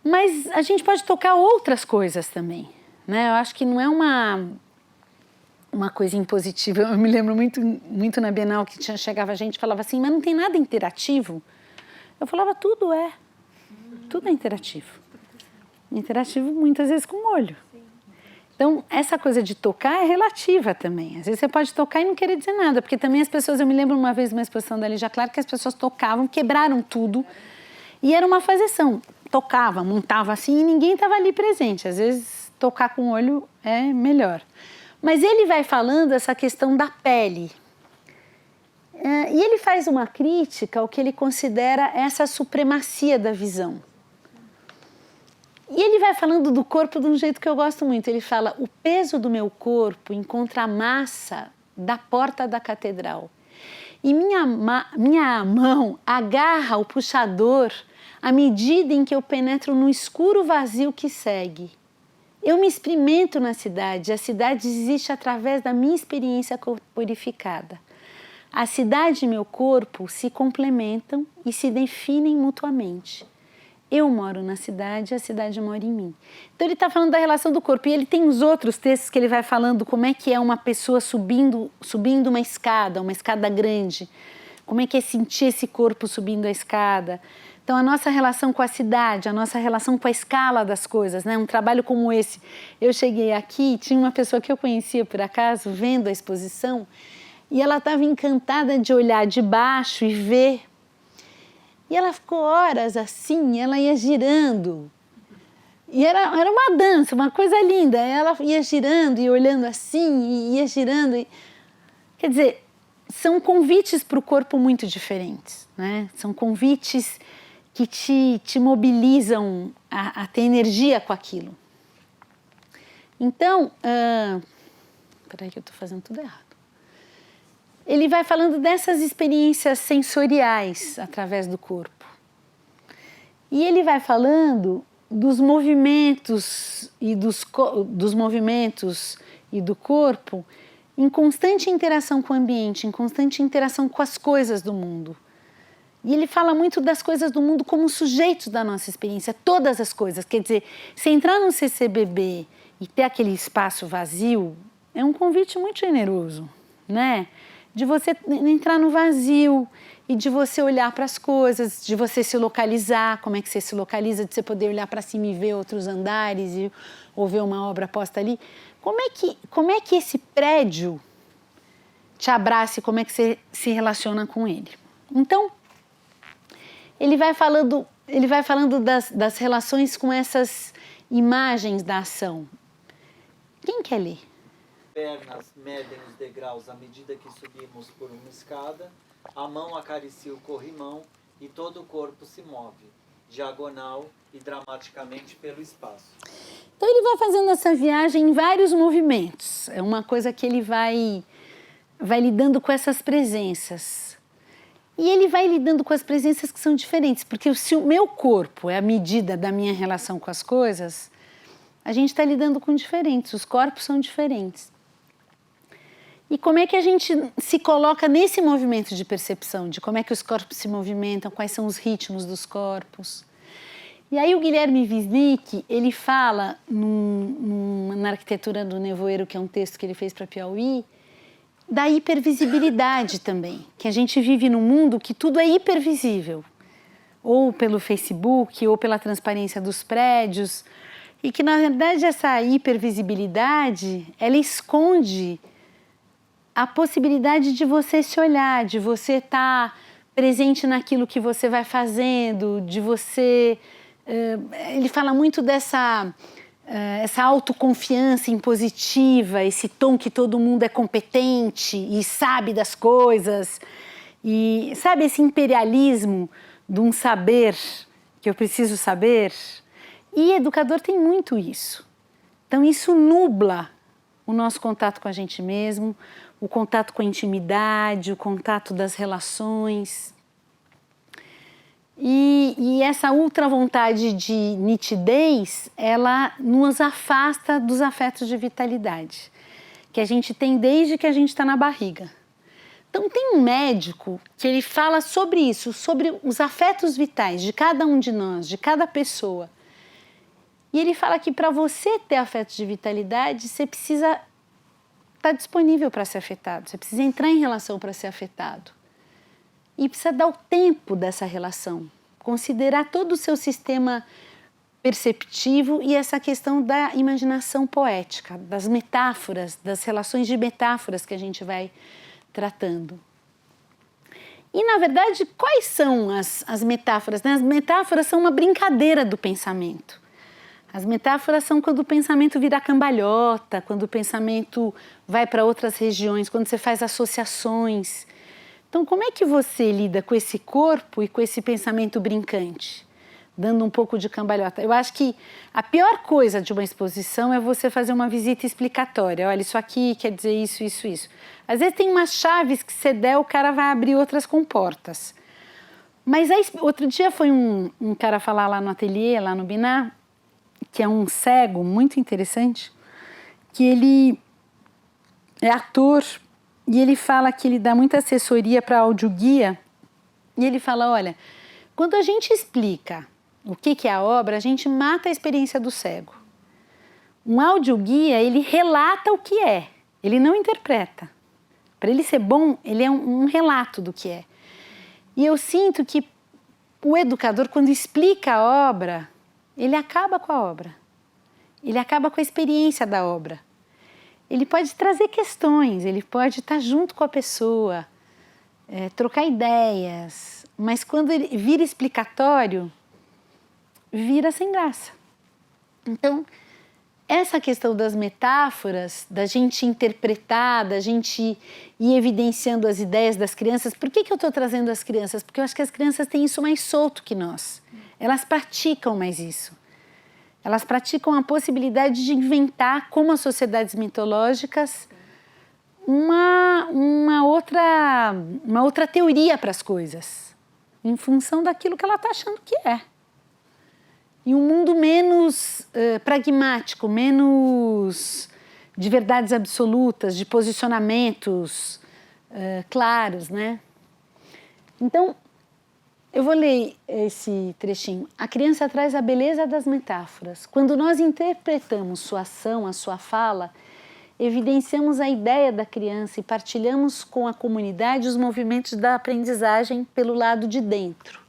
Mas a gente pode tocar outras coisas também, né? Eu acho que não é uma coisa impositiva. Eu me lembro muito na Bienal que chegava gente e falava assim, mas não tem nada interativo? Eu falava, tudo é interativo. Interativo muitas vezes com o olho. Então, essa coisa de tocar é relativa também. Às vezes você pode tocar e não querer dizer nada, porque também as pessoas, eu me lembro uma vez de uma exposição da Lígia Clark, que as pessoas tocavam, quebraram tudo, e era uma fazeção. Tocava, montava assim e ninguém estava ali presente. Às vezes, tocar com o olho é melhor. Mas ele vai falando essa questão da pele. E ele faz uma crítica ao que ele considera essa supremacia da visão. E ele vai falando do corpo de um jeito que eu gosto muito. Ele fala, o peso do meu corpo encontra a massa da porta da catedral. E minha mão agarra o puxador à medida em que eu penetro no escuro vazio que segue. Eu me experimento na cidade. A cidade existe através da minha experiência corporificada. A cidade e meu corpo se complementam e se definem mutuamente. Eu moro na cidade, a cidade mora em mim. Então ele está falando da relação do corpo. E ele tem os outros textos que ele vai falando como é que é uma pessoa subindo uma escada grande. Como é que é sentir esse corpo subindo a escada. Então a nossa relação com a cidade, a nossa relação com a escala das coisas, né? Um trabalho como esse. Eu cheguei aqui, tinha uma pessoa que eu conhecia por acaso, vendo a exposição, e ela estava encantada de olhar de baixo e ver. E ela ficou horas assim, ela ia girando. E era uma dança, uma coisa linda. Ela ia girando e olhando assim, e ia girando. Quer dizer, são convites para o corpo muito diferentes, né? São convites que te mobilizam a ter energia com aquilo. Então, peraí que eu estou fazendo tudo errado. Ele vai falando dessas experiências sensoriais através do corpo. E ele vai falando dos movimentos e do corpo em constante interação com o ambiente, em constante interação com as coisas do mundo. E ele fala muito das coisas do mundo como sujeitos da nossa experiência, todas as coisas. Quer dizer, se entrar no CCBB e ter aquele espaço vazio, é um convite muito generoso, né? De você entrar no vazio e de você olhar para as coisas, de você se localizar, como é que você se localiza, de você poder olhar para cima e ver outros andares ou ver uma obra posta ali. Como é que esse prédio te abraça e como é que você se relaciona com ele? Então, ele vai falando das relações com essas imagens da ação. Quem quer ler? Pernas medem os degraus à medida que subimos por uma escada, a mão acaricia o corrimão e todo o corpo se move, diagonal e dramaticamente pelo espaço. Então ele vai fazendo essa viagem em vários movimentos. É uma coisa que ele vai lidando com essas presenças. E ele vai lidando com as presenças que são diferentes, porque se o meu corpo é a medida da minha relação com as coisas, a gente está lidando com diferentes, os corpos são diferentes. E como é que a gente se coloca nesse movimento de percepção, de como é que os corpos se movimentam, quais são os ritmos dos corpos. E aí o Guilherme Wisnik, ele fala na Arquitetura do Nevoeiro, que é um texto que ele fez para Piauí, da hipervisibilidade também, que a gente vive num mundo que tudo é hipervisível, ou pelo Facebook, ou pela transparência dos prédios, e que na verdade essa hipervisibilidade, ela esconde a possibilidade de você se olhar, de você estar presente naquilo que você vai fazendo, de você... ele fala muito dessa essa autoconfiança impositiva, esse tom que todo mundo é competente e sabe das coisas, e sabe esse imperialismo de um saber que eu preciso saber? E educador tem muito isso. Então isso nubla o nosso contato com a gente mesmo, o contato com a intimidade, o contato das relações. E essa ultra vontade de nitidez, ela nos afasta dos afetos de vitalidade, que a gente tem desde que a gente está na barriga. Então tem um médico que ele fala sobre isso, sobre os afetos vitais de cada um de nós, de cada pessoa. E ele fala que para você ter afetos de vitalidade, você precisa estar disponível para ser afetado, você precisa entrar em relação para ser afetado. E precisa dar o tempo dessa relação, considerar todo o seu sistema perceptivo e essa questão da imaginação poética, das metáforas, das relações de metáforas que a gente vai tratando. E, na verdade, quais são as metáforas? As metáforas são uma brincadeira do pensamento. As metáforas são quando o pensamento vira cambalhota, quando o pensamento vai para outras regiões, quando você faz associações. Então, como é que você lida com esse corpo e com esse pensamento brincante? Dando um pouco de cambalhota. Eu acho que a pior coisa de uma exposição é você fazer uma visita explicatória. Olha, isso aqui quer dizer isso, isso, isso. Às vezes tem umas chaves que você der, o cara vai abrir outras comportas. Mas aí, outro dia foi um cara falar lá no ateliê, lá no Binar, que é um cego muito interessante, que ele é ator. E ele fala que ele dá muita assessoria para audioguia. E ele fala, olha, quando a gente explica o que é a obra, a gente mata a experiência do cego. Um audioguia, ele relata o que é, ele não interpreta. Para ele ser bom, ele é um relato do que é. E eu sinto que o educador, quando explica a obra, ele acaba com a obra. Ele acaba com a experiência da obra. Ele pode trazer questões, ele pode estar junto com a pessoa, trocar ideias, mas quando ele vira explicatório, vira sem graça. Então, essa questão das metáforas, da gente interpretar, da gente ir evidenciando as ideias das crianças. Por que eu estou trazendo as crianças? Porque eu acho que as crianças têm isso mais solto que nós. Elas praticam mais isso. Elas praticam a possibilidade de inventar, como as sociedades mitológicas, uma outra teoria para as coisas, em função daquilo que ela está achando que é. E um mundo menos pragmático, menos de verdades absolutas, de posicionamentos claros, né? Então, eu vou ler esse trechinho. A criança traz a beleza das metáforas. Quando nós interpretamos sua ação, a sua fala, evidenciamos a ideia da criança e partilhamos com a comunidade os movimentos da aprendizagem pelo lado de dentro.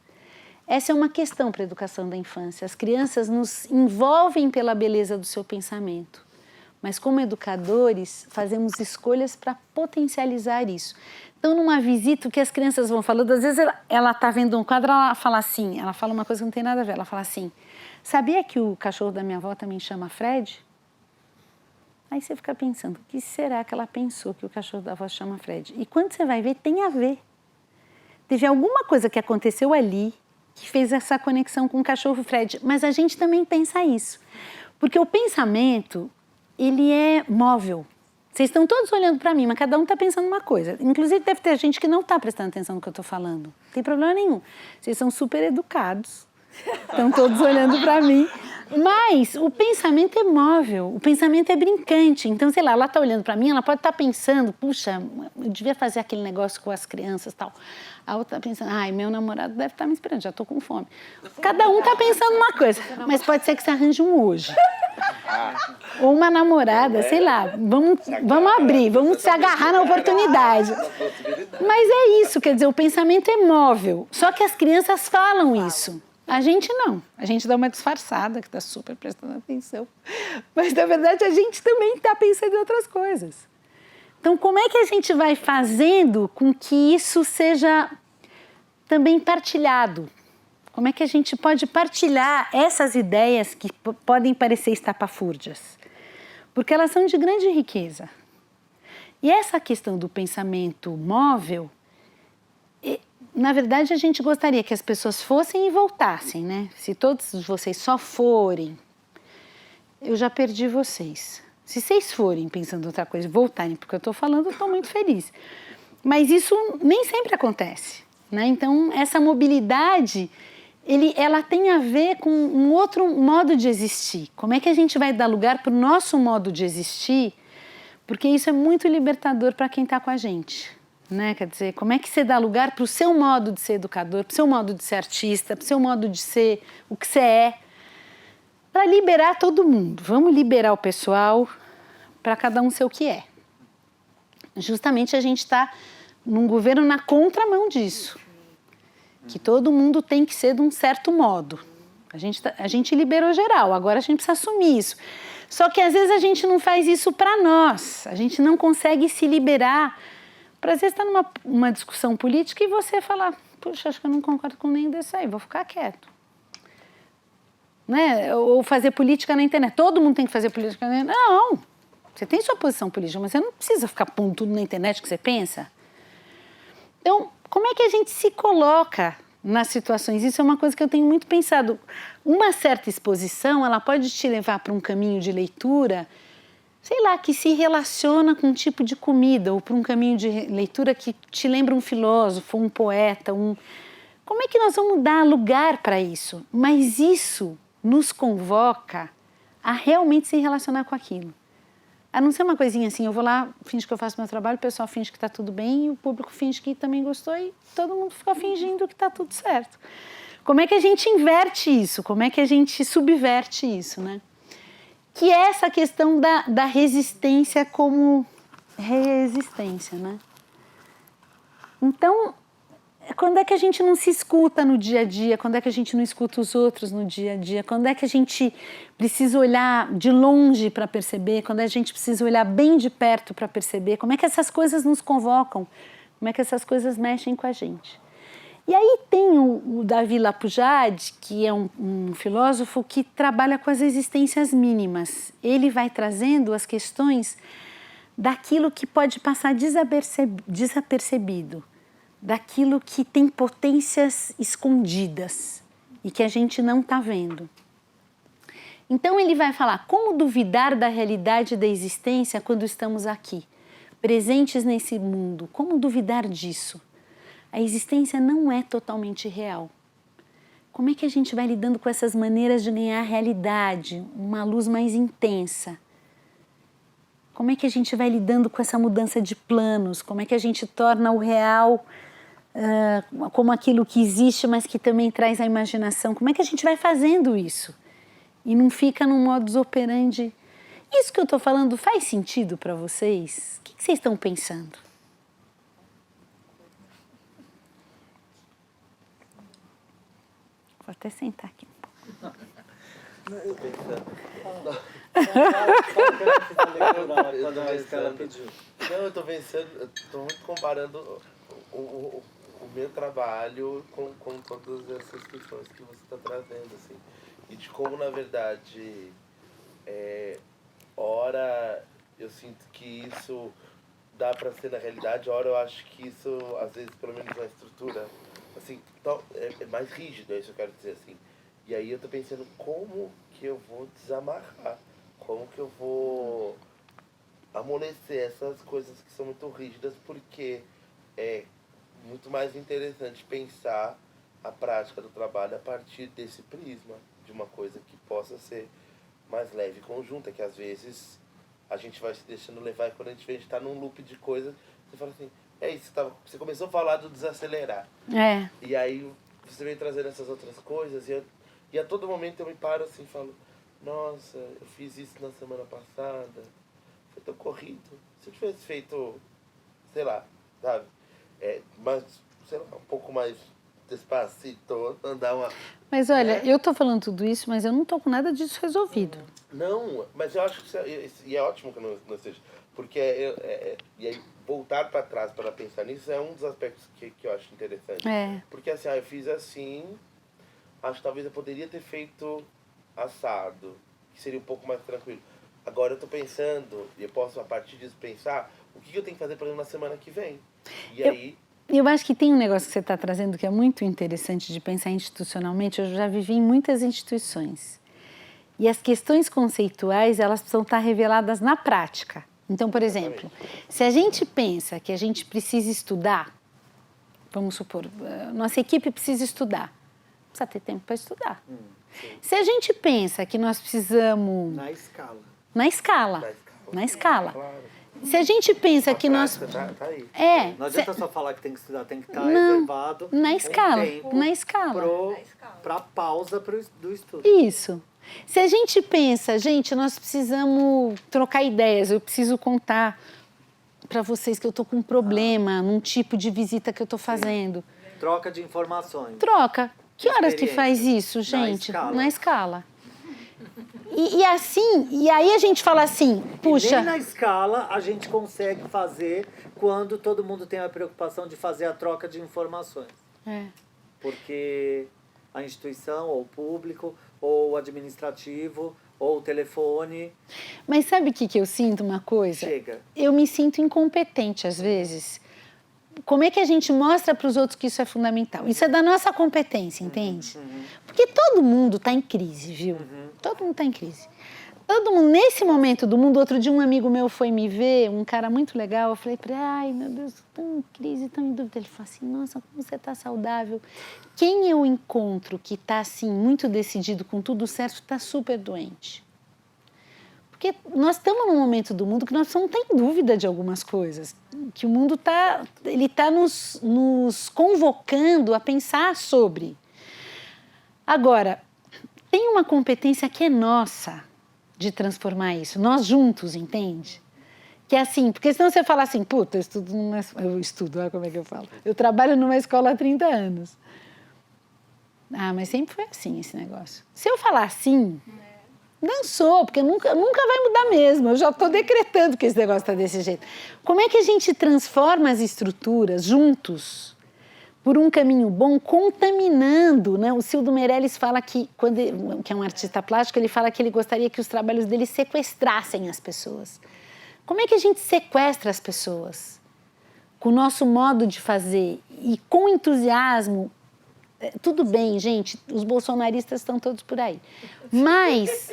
Essa é uma questão para a educação da infância. As crianças nos envolvem pela beleza do seu pensamento, mas como educadores fazemos escolhas para potencializar isso. Então, numa visita, o que as crianças vão falando, às vezes ela está vendo um quadro, ela fala assim, ela fala uma coisa que não tem nada a ver, ela fala assim, sabia que o cachorro da minha avó também chama Fred? Aí você fica pensando, o que será que ela pensou que o cachorro da avó chama Fred? E quando você vai ver, tem a ver. Teve alguma coisa que aconteceu ali que fez essa conexão com o cachorro Fred, mas a gente também pensa isso. Porque o pensamento, ele é móvel. Vocês estão todos olhando para mim, mas cada um está pensando uma coisa. Inclusive, deve ter gente que não está prestando atenção no que eu estou falando. Não tem problema nenhum. Vocês são super educados. Estão todos olhando para mim. Mas o pensamento é móvel, o pensamento é brincante. Então, sei lá, ela está olhando para mim, ela pode estar pensando, puxa, eu devia fazer aquele negócio com as crianças e tal. A outra está pensando, ai, meu namorado deve estar me esperando, já estou com fome. Cada um está pensando uma coisa, mas pode ser que você arranje um hoje. Ou uma namorada, sei lá, vamos abrir, vamos se agarrar na oportunidade. Mas é isso, quer dizer, o pensamento é móvel. Só que as crianças falam isso. A gente não. A gente dá uma disfarçada, que está super prestando atenção. Mas, na verdade, a gente também está pensando em outras coisas. Então, como é que a gente vai fazendo com que isso seja também partilhado? Como é que a gente pode partilhar essas ideias que podem parecer estapafúrdias? Porque elas são de grande riqueza. E essa questão do pensamento móvel, na verdade, a gente gostaria que as pessoas fossem e voltassem, né? Se todos vocês só forem, eu já perdi vocês. Se vocês forem pensando outra coisa e voltarem, porque eu estou falando, eu estou muito feliz. Mas isso nem sempre acontece, né? Então, essa mobilidade, ela tem a ver com um outro modo de existir. Como é que a gente vai dar lugar para o nosso modo de existir? Porque isso é muito libertador para quem está com a gente. Né? Quer dizer, como é que você dá lugar para o seu modo de ser educador, para o seu modo de ser artista, para o seu modo de ser o que você é, para liberar todo mundo. Vamos liberar o pessoal para cada um ser o que é. Justamente a gente está num governo na contramão disso, que todo mundo tem que ser de um certo modo. A gente liberou geral, agora a gente precisa assumir isso. Só que às vezes a gente não faz isso para nós, a gente não consegue se liberar. Para às vezes estar numa discussão política e você falar, puxa, acho que eu não concordo com nenhum desses aí, vou ficar quieto. Né? Ou fazer política na internet. Todo mundo tem que fazer política na internet. Não, você tem sua posição política, mas você não precisa ficar pondo tudo na internet que você pensa. Então, como é que a gente se coloca nas situações? Isso é uma coisa que eu tenho muito pensado. Uma certa exposição, ela pode te levar para um caminho de leitura, sei lá, que se relaciona com um tipo de comida ou para um caminho de leitura que te lembra um filósofo, um poeta, Como é que nós vamos dar lugar para isso? Mas isso nos convoca a realmente se relacionar com aquilo. A não ser uma coisinha assim, eu vou lá, finge que eu faço meu trabalho, o pessoal finge que está tudo bem e o público finge que também gostou e todo mundo fica fingindo que está tudo certo. Como é que a gente inverte isso? Como é que a gente subverte isso, né? Que é essa questão da resistência como resistência, né? Então, quando é que a gente não se escuta no dia a dia? Quando é que a gente não escuta os outros no dia a dia? Quando é que a gente precisa olhar de longe para perceber? Quando é que a gente precisa olhar bem de perto para perceber? Como é que essas coisas nos convocam? Como é que essas coisas mexem com a gente? E aí tem o Davi Lapujade, que é um filósofo que trabalha com as existências mínimas. Ele vai trazendo as questões daquilo que pode passar desapercebido, daquilo que tem potências escondidas e que a gente não está vendo. Então ele vai falar como duvidar da realidade da existência quando estamos aqui, presentes nesse mundo. Como duvidar disso? A existência não é totalmente real. Como é que a gente vai lidando com essas maneiras de ganhar realidade, uma luz mais intensa? Como é que a gente vai lidando com essa mudança de planos? Como é que a gente torna o real como aquilo que existe, mas que também traz a imaginação? Como é que a gente vai fazendo isso? E não fica num modus operandi. Isso que eu estou falando faz sentido para vocês? O que vocês estão pensando? Vou até sentar aqui um pouco. Eu pensando. Quando ela pediu. Não, eu tô pensando, eu tô muito comparando o meu trabalho com todas essas questões que você está trazendo, assim. E de como, na verdade, ora eu sinto que isso dá para ser na realidade, ora eu acho que isso, às vezes, pelo menos na estrutura, assim, é mais rígido, é isso que eu quero dizer, assim. E aí eu tô pensando como que eu vou desamarrar, como que eu vou amolecer essas coisas que são muito rígidas, porque é muito mais interessante pensar a prática do trabalho a partir desse prisma, de uma coisa que possa ser mais leve e conjunta, que às vezes a gente vai se deixando levar e quando a gente vê, a gente tá num loop de coisas, você fala assim, é isso, você começou a falar do desacelerar. É. E aí você vem trazendo essas outras coisas e a todo momento eu me paro assim e falo, nossa, eu fiz isso na semana passada, foi tão corrido. Se eu tivesse feito, sei lá, sabe? Mas, sei lá, um pouco mais despacito, andar uma... Mas olha, eu tô falando tudo isso, mas eu não tô com nada disso resolvido. Não, mas eu acho que e é ótimo que não esteja. Porque e aí, voltar para trás para pensar nisso é um dos aspectos que eu acho interessante. É. Porque assim, eu fiz assim, acho que talvez eu poderia ter feito assado, que seria um pouco mais tranquilo. Agora eu tô pensando, e eu posso a partir disso pensar, o que eu tenho que fazer, por exemplo, na semana que vem. E aí... Eu acho que tem um negócio que você está trazendo que é muito interessante de pensar institucionalmente. Eu já vivi em muitas instituições. E as questões conceituais, elas precisam estar reveladas na prática. Então, por exemplo, se a gente pensa que a gente precisa estudar, vamos supor, nossa equipe precisa estudar, precisa ter tempo para estudar. Se a gente pensa que nós precisamos... Na escala. Na escala. Na escala. Claro. Se a gente pensa que nós... Tá aí. Não adianta só falar que tem que estudar, tem que estar reservado na escala, um tempo na escala. para pausa do estudo. Isso. Se a gente pensa, gente, nós precisamos trocar ideias, eu preciso contar para vocês que eu estou com um problema num tipo de visita que eu estou fazendo. Troca de informações. Troca. Que horas que faz isso, gente? Na escala. E assim, e aí a gente fala assim, puxa... E nem na escala a gente consegue fazer quando todo mundo tem a preocupação de fazer a troca de informações. Porque a instituição, ou o público, ou o administrativo, ou o telefone... Mas sabe o que eu sinto uma coisa? Chega. Eu me sinto incompetente às vezes. Como é que a gente mostra para os outros que isso é fundamental? Isso é da nossa competência, entende? Porque todo mundo está em crise, viu? Todo mundo está em crise. Todo mundo, nesse momento do mundo, outro dia um amigo meu foi me ver, um cara muito legal, eu falei para ele, ai meu Deus, tão em crise, tão em dúvida. Ele falou assim, nossa, como você está saudável. Quem eu encontro que está assim, muito decidido com tudo certo, está super doente. Porque nós estamos num momento do mundo que nós não temos dúvida de algumas coisas, que o mundo está nos convocando a pensar sobre. Agora, tem uma competência que é nossa de transformar isso, nós juntos, entende? Que é assim, porque senão você fala assim, puta, eu estudo, olha como é que eu falo, eu trabalho numa escola há 30 anos. Ah, mas sempre foi assim esse negócio. Se eu falar assim... Não sou, porque nunca vai mudar mesmo. Eu já estou decretando que esse negócio está desse jeito. Como é que a gente transforma as estruturas juntos por um caminho bom, contaminando, né? O Cildo Meirelles fala que é um artista plástico, ele fala que ele gostaria que os trabalhos dele sequestrassem as pessoas. Como é que a gente sequestra as pessoas? Com o nosso modo de fazer e com entusiasmo. Tudo bem, gente, os bolsonaristas estão todos por aí. Mas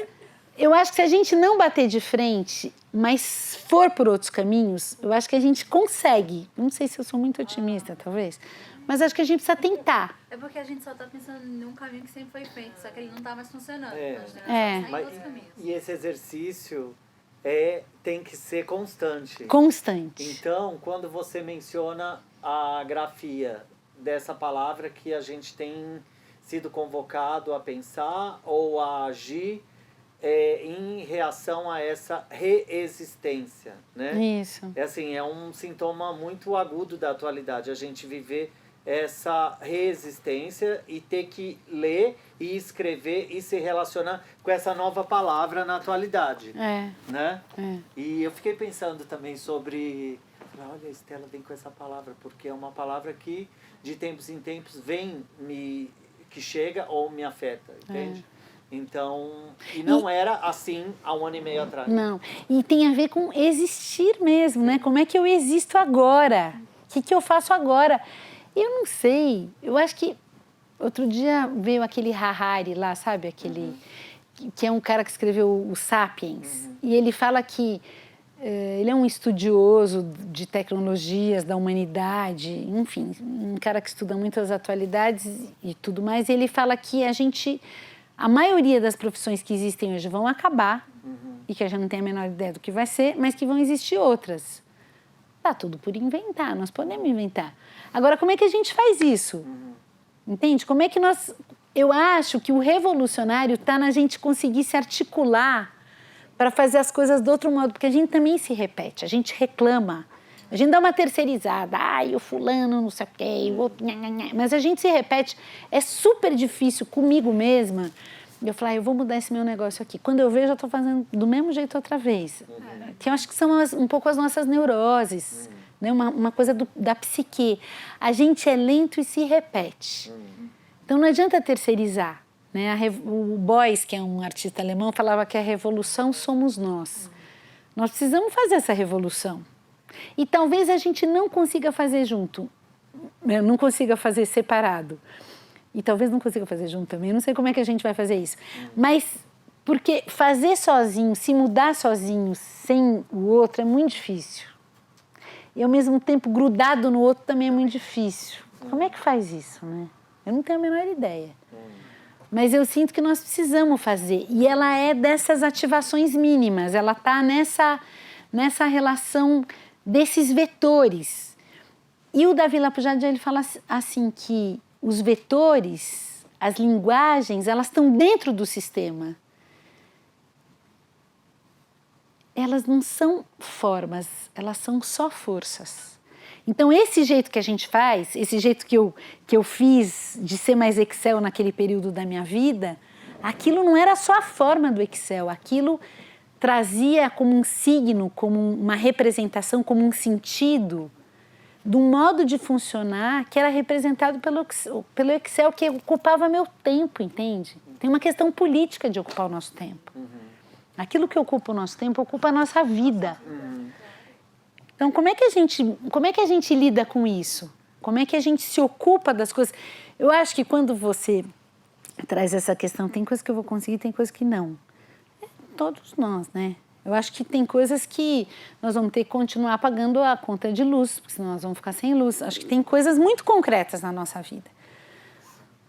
eu acho que se a gente não bater de frente, mas for por outros caminhos, eu acho que a gente consegue. Não sei se eu sou muito otimista, talvez, mas acho que a gente precisa tentar. É porque a gente só está pensando num caminho que sempre foi feito, só que ele não está mais funcionando. É. Nós temos que sair Mas, outros caminhos. e esse exercício tem que ser constante. Constante. Então, quando você menciona a grafia dessa palavra que a gente tem sido convocado a pensar ou a agir em reação a essa reexistência, né? Isso. É um sintoma muito agudo da atualidade, a gente viver essa reexistência e ter que ler e escrever e se relacionar com essa nova palavra na atualidade, né? E eu fiquei pensando também sobre... Olha, a Estela vem com essa palavra, porque é uma palavra que de tempos em tempos que chega ou me afeta, entende? Então, e não era assim há 1 ano e meio atrás. Não, e tem a ver com existir mesmo, né? Como é que eu existo agora? O que eu faço agora? Eu não sei, eu acho que Outro dia veio aquele Harari lá, sabe? Aquele que é um cara que escreveu o Sapiens. E ele fala que ele é um estudioso de tecnologias, da humanidade, enfim, um cara que estuda muito as atualidades e tudo mais. E ele fala que a maioria das profissões que existem hoje vão acabar e que a gente não tem a menor ideia do que vai ser, mas que vão existir outras. Tá tudo por inventar, nós podemos inventar. Agora, como é que a gente faz isso? Entende? Como é que eu acho que o revolucionário está na gente conseguir se articular para fazer as coisas do outro modo, porque a gente também se repete, a gente reclama, a gente dá uma terceirizada, o fulano não sei o quê, o outro, mas a gente se repete, é super difícil comigo mesma, eu falo, eu vou mudar esse meu negócio aqui, quando eu vejo eu estou fazendo do mesmo jeito outra vez, que eu acho que são um pouco as nossas neuroses, né? Uma coisa da psique, a gente é lento e se repete, então não adianta terceirizar. Né? O Beuys, que é um artista alemão, falava que a revolução somos nós. Nós precisamos fazer essa revolução. E talvez a gente não consiga fazer junto, não consiga fazer separado. E talvez não consiga fazer junto também, eu não sei como é que a gente vai fazer isso. Mas, porque fazer sozinho, se mudar sozinho, sem o outro, é muito difícil. E, ao mesmo tempo, grudado no outro também é muito difícil. Como é que faz isso, né? Eu não tenho a menor ideia. Mas eu sinto que nós precisamos fazer. E ela é dessas ativações mínimas, ela está nessa relação desses vetores. E o Davi Lapujadi, ele fala assim que os vetores, as linguagens, elas estão dentro do sistema. Elas não são formas, elas são só forças. Então, esse jeito que a gente faz, esse jeito que eu fiz de ser mais Excel naquele período da minha vida, aquilo não era só a forma do Excel, aquilo trazia como um signo, como uma representação, como um sentido de um modo de funcionar que era representado pelo Excel, que ocupava meu tempo, entende? Tem uma questão política de ocupar o nosso tempo. Aquilo que ocupa o nosso tempo ocupa a nossa vida. Então, como é que a gente lida com isso? Como é que a gente se ocupa das coisas? Eu acho que quando você traz essa questão, tem coisas que eu vou conseguir, tem coisas que não. Todos nós, né? Eu acho que tem coisas que nós vamos ter que continuar pagando a conta de luz, porque senão nós vamos ficar sem luz. Acho que tem coisas muito concretas na nossa vida.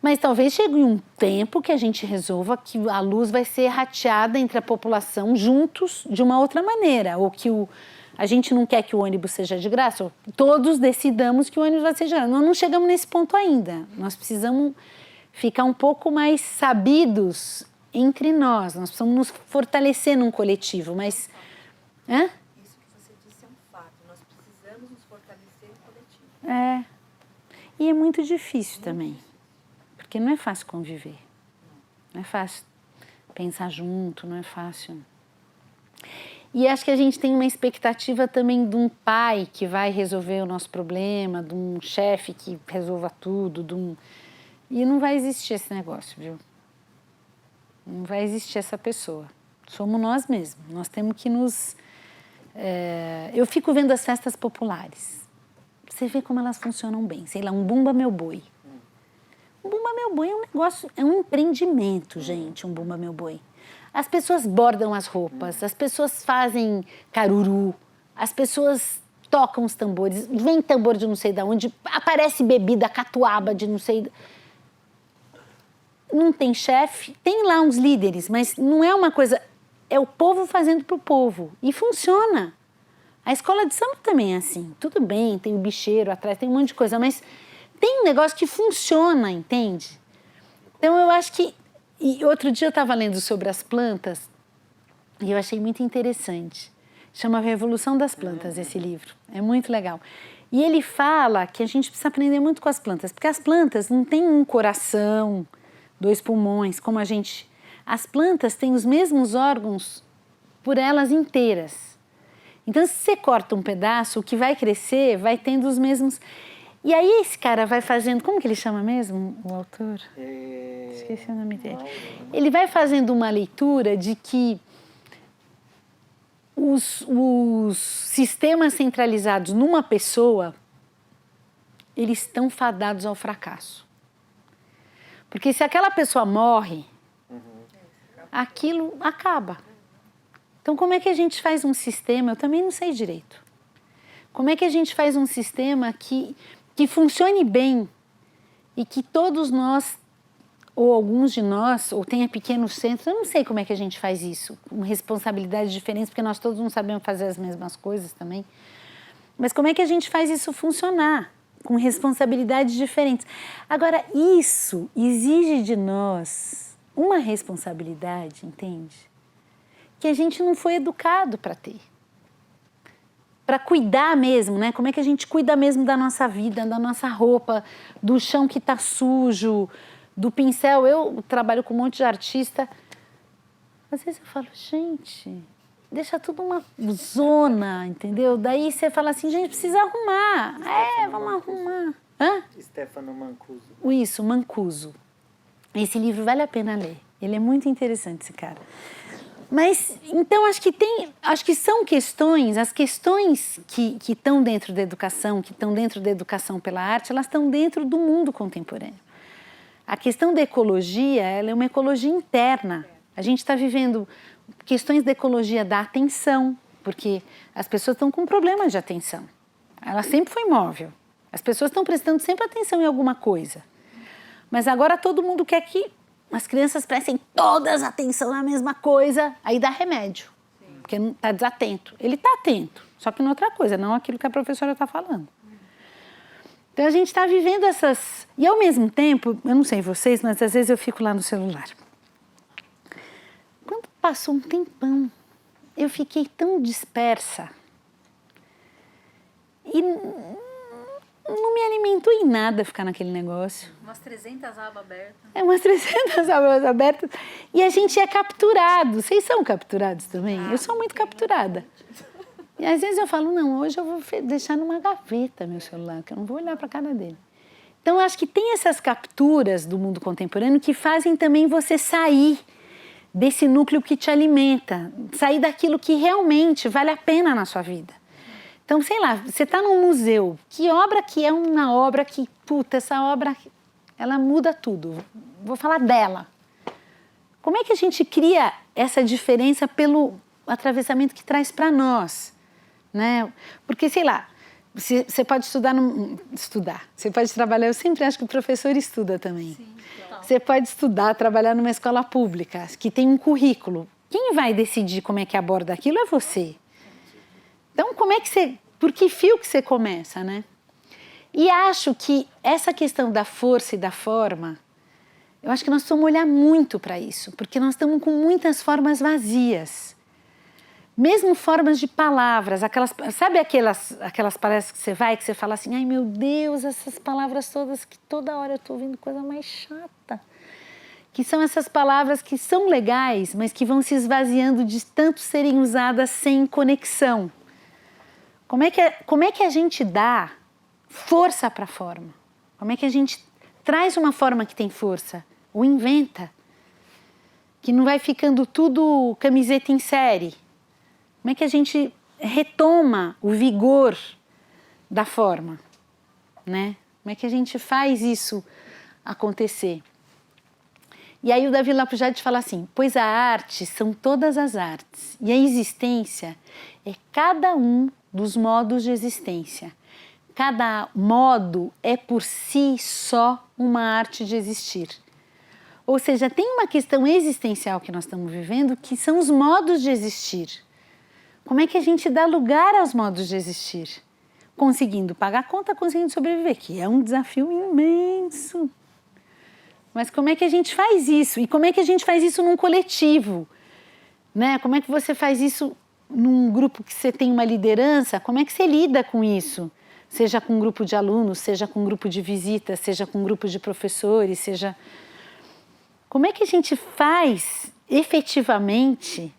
Mas talvez chegue um tempo que a gente resolva que a luz vai ser rateada entre a população juntos de uma outra maneira, ou que a gente não quer que o ônibus seja de graça, ou todos decidamos que o ônibus vai ser de graça. Nós não chegamos nesse ponto ainda. Nós precisamos ficar um pouco mais sabidos entre nós precisamos nos fortalecer num coletivo, mas... Isso que você disse é um fato, nós precisamos nos fortalecer no coletivo. E é muito difícil também, porque não é fácil conviver, não é fácil pensar junto, não é fácil. E acho que a gente tem uma expectativa também de um pai que vai resolver o nosso problema, de um chefe que resolva tudo, e não vai existir esse negócio, viu? Não vai existir essa pessoa. Somos nós mesmos. Nós temos que nos... Eu fico vendo as festas populares. Você vê como elas funcionam bem. Sei lá, um Bumba Meu Boi. Um Bumba Meu Boi é um negócio, é um empreendimento, gente, um Bumba Meu Boi. As pessoas bordam as roupas, as pessoas fazem caruru, as pessoas tocam os tambores, vem tambor de não sei de onde, aparece bebida, catuaba de não sei... Não tem chefe, tem lá uns líderes, mas não é uma coisa... É o povo fazendo para o povo. E funciona. A escola de samba também é assim. Tudo bem, tem o bicheiro atrás, tem um monte de coisa, mas tem um negócio que funciona, entende? Então, eu acho que... E outro dia eu estava lendo sobre as plantas e eu achei muito interessante. Chama Revolução das Plantas, esse livro. É muito legal. E ele fala que a gente precisa aprender muito com as plantas, porque as plantas não têm um coração... 2 pulmões, como a gente... As plantas têm os mesmos órgãos por elas inteiras. Então, se você corta um pedaço, o que vai crescer vai tendo os mesmos... E aí esse cara vai fazendo... Como que ele chama mesmo, o autor? Esqueci o nome dele. Ele vai fazendo uma leitura de que os sistemas centralizados numa pessoa, eles estão fadados ao fracasso. Porque se aquela pessoa morre, aquilo acaba. Então, como é que a gente faz um sistema? Eu também não sei direito. Como é que a gente faz um sistema que funcione bem e que todos nós, ou alguns de nós, ou tenha pequenos centros, eu não sei como é que a gente faz isso, com responsabilidades diferentes, porque nós todos não sabemos fazer as mesmas coisas também. Mas como é que a gente faz isso funcionar, com responsabilidades diferentes? Agora, isso exige de nós uma responsabilidade, entende? Que a gente não foi educado para ter. Para cuidar mesmo, né? Como é que a gente cuida mesmo da nossa vida, da nossa roupa, do chão que está sujo, do pincel. Eu trabalho com um monte de artista. Às vezes eu falo, gente, deixa tudo uma zona, entendeu? Daí você fala assim, gente, precisa arrumar. Vamos arrumar. Hã? Stefano Mancuso. Isso, Mancuso. Esse livro vale a pena ler. Ele é muito interessante, esse cara. Mas, então, acho que são questões, as questões que estão dentro da educação, que estão dentro da educação pela arte, elas estão dentro do mundo contemporâneo. A questão da ecologia, ela é uma ecologia interna. A gente está vivendo questões da ecologia da atenção, porque as pessoas estão com problemas de atenção. Ela sempre foi móvel. As pessoas estão prestando sempre atenção em alguma coisa. Mas agora todo mundo quer que as crianças prestem todas atenção na mesma coisa, aí dá remédio, porque não está desatento. Ele está atento, só que em outra coisa, não aquilo que a professora está falando. Então a gente está vivendo essas... E ao mesmo tempo, eu não sei vocês, mas às vezes eu fico lá no celular. Quando passou um tempão, eu fiquei tão dispersa e não me alimentou em nada ficar naquele negócio. Umas 300 abas abertas. Umas 300 abas abertas. E a gente é capturado. Vocês são capturados também? Eu sou muito capturada. E às vezes eu falo, não, hoje eu vou deixar numa gaveta meu celular, que eu não vou olhar para a cara dele. Então, eu acho que tem essas capturas do mundo contemporâneo que fazem também você sair desse núcleo que te alimenta, sair daquilo que realmente vale a pena na sua vida. Então, sei lá, você está num museu, que obra que é uma obra que, puta, essa obra, ela muda tudo. Vou falar dela. Como é que a gente cria essa diferença pelo atravessamento que traz para nós? Né? Porque, sei lá, você pode estudar, você pode trabalhar, eu sempre acho que o professor estuda também. Sim, total. Você pode estudar, trabalhar numa escola pública, que tem um currículo. Quem vai decidir como é que aborda aquilo é você. Então, por que fio que você começa, né? E acho que essa questão da força e da forma, eu acho que nós precisamos olhar muito para isso, porque nós estamos com muitas formas vazias. Mesmo formas de palavras, sabe aquelas palestras que você vai, que você fala assim, ai meu Deus, essas palavras todas que toda hora eu estou ouvindo coisa mais chata. Que são essas palavras que são legais, mas que vão se esvaziando de tanto serem usadas sem conexão. Como é que a gente dá força para a forma? Como é que a gente traz uma forma que tem força? Ou inventa? Que não vai ficando tudo camiseta em série. Como é que a gente retoma o vigor da forma? Né? Como é que a gente faz isso acontecer? E aí o Davi Lapujade fala assim, pois a arte são todas as artes e a existência é cada um dos modos de existência. Cada modo é por si só uma arte de existir. Ou seja, tem uma questão existencial que nós estamos vivendo que são os modos de existir. Como é que a gente dá lugar aos modos de existir? Conseguindo pagar a conta, conseguindo sobreviver, que é um desafio imenso. Mas como é que a gente faz isso? E como é que a gente faz isso num coletivo? Né? Como é que você faz isso num grupo que você tem uma liderança? Como é que você lida com isso? Seja com um grupo de alunos, seja com um grupo de visitas, seja com um grupo de professores, seja... Como é que a gente faz efetivamente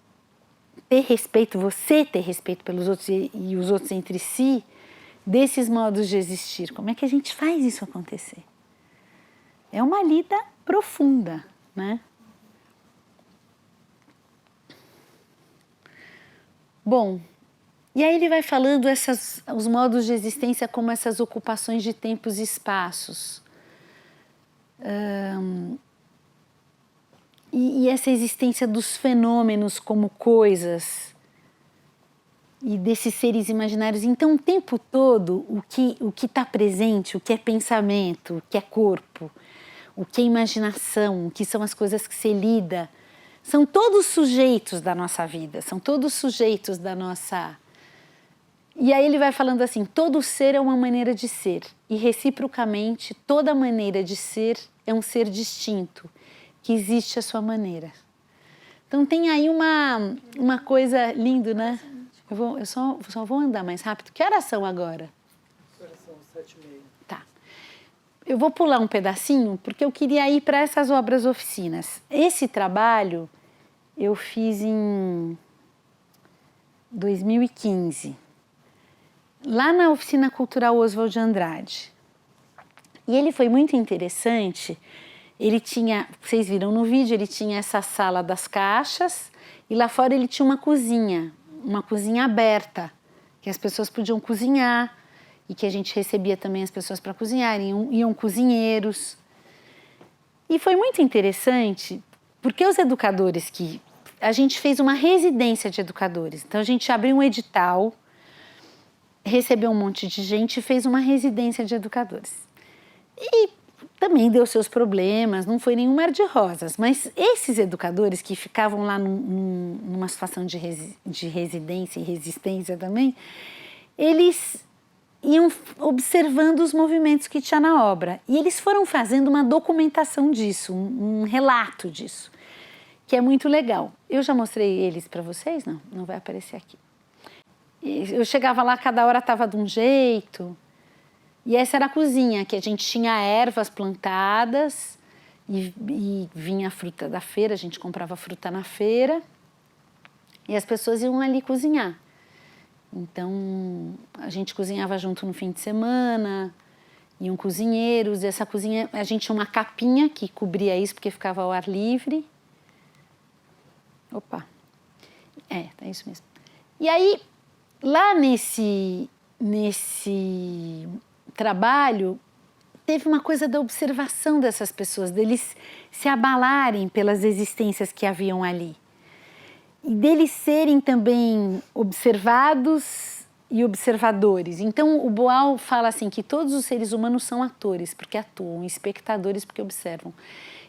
ter respeito, você ter respeito pelos outros e os outros entre si, desses modos de existir? Como é que a gente faz isso acontecer? É uma lida profunda, né? Bom, e aí ele vai falando os modos de existência como essas ocupações de tempos e espaços. e essa existência dos fenômenos como coisas e desses seres imaginários. Então, o tempo todo, o que está presente, o que é pensamento, o que é corpo, o que é imaginação, o que são as coisas que se lida, são todos sujeitos da nossa vida, são todos sujeitos da nossa... E aí ele vai falando assim, todo ser é uma maneira de ser, e reciprocamente, toda maneira de ser é um ser distinto, que existe a sua maneira. Então tem aí uma coisa linda, né? Eu só vou andar mais rápido. Que horas são agora? Agora são 7h30. Tá. Eu vou pular um pedacinho, porque eu queria ir para essas obras oficinas. Esse trabalho eu fiz em 2015, lá na Oficina Cultural Oswald de Andrade. E ele foi muito interessante. Ele tinha, vocês viram no vídeo, ele tinha essa sala das caixas e lá fora ele tinha uma cozinha aberta, que as pessoas podiam cozinhar e que a gente recebia também as pessoas para cozinharem, iam cozinheiros. E foi muito interessante, porque os educadores a gente fez uma residência de educadores, então a gente abriu um edital, recebeu um monte de gente e fez uma residência de educadores. E também deu seus problemas, não foi nenhum mar de rosas, mas esses educadores que ficavam lá numa situação de residência e resistência também, eles iam observando os movimentos que tinha na obra e eles foram fazendo uma documentação disso, um relato disso, que é muito legal. Eu já mostrei eles para vocês? Não vai aparecer aqui. Eu chegava lá, cada hora estava de um jeito. E essa era a cozinha, que a gente tinha ervas plantadas e vinha a fruta da feira, a gente comprava fruta na feira e as pessoas iam ali cozinhar. Então, a gente cozinhava junto no fim de semana, iam cozinheiros, e essa cozinha, a gente tinha uma capinha que cobria isso, porque ficava ao ar livre. Opa! É isso mesmo. E aí, lá nesse trabalho, teve uma coisa da observação dessas pessoas, deles se abalarem pelas existências que haviam ali. E deles serem também observados e observadores. Então, o Boal fala assim, que todos os seres humanos são atores, porque atuam, espectadores, porque observam.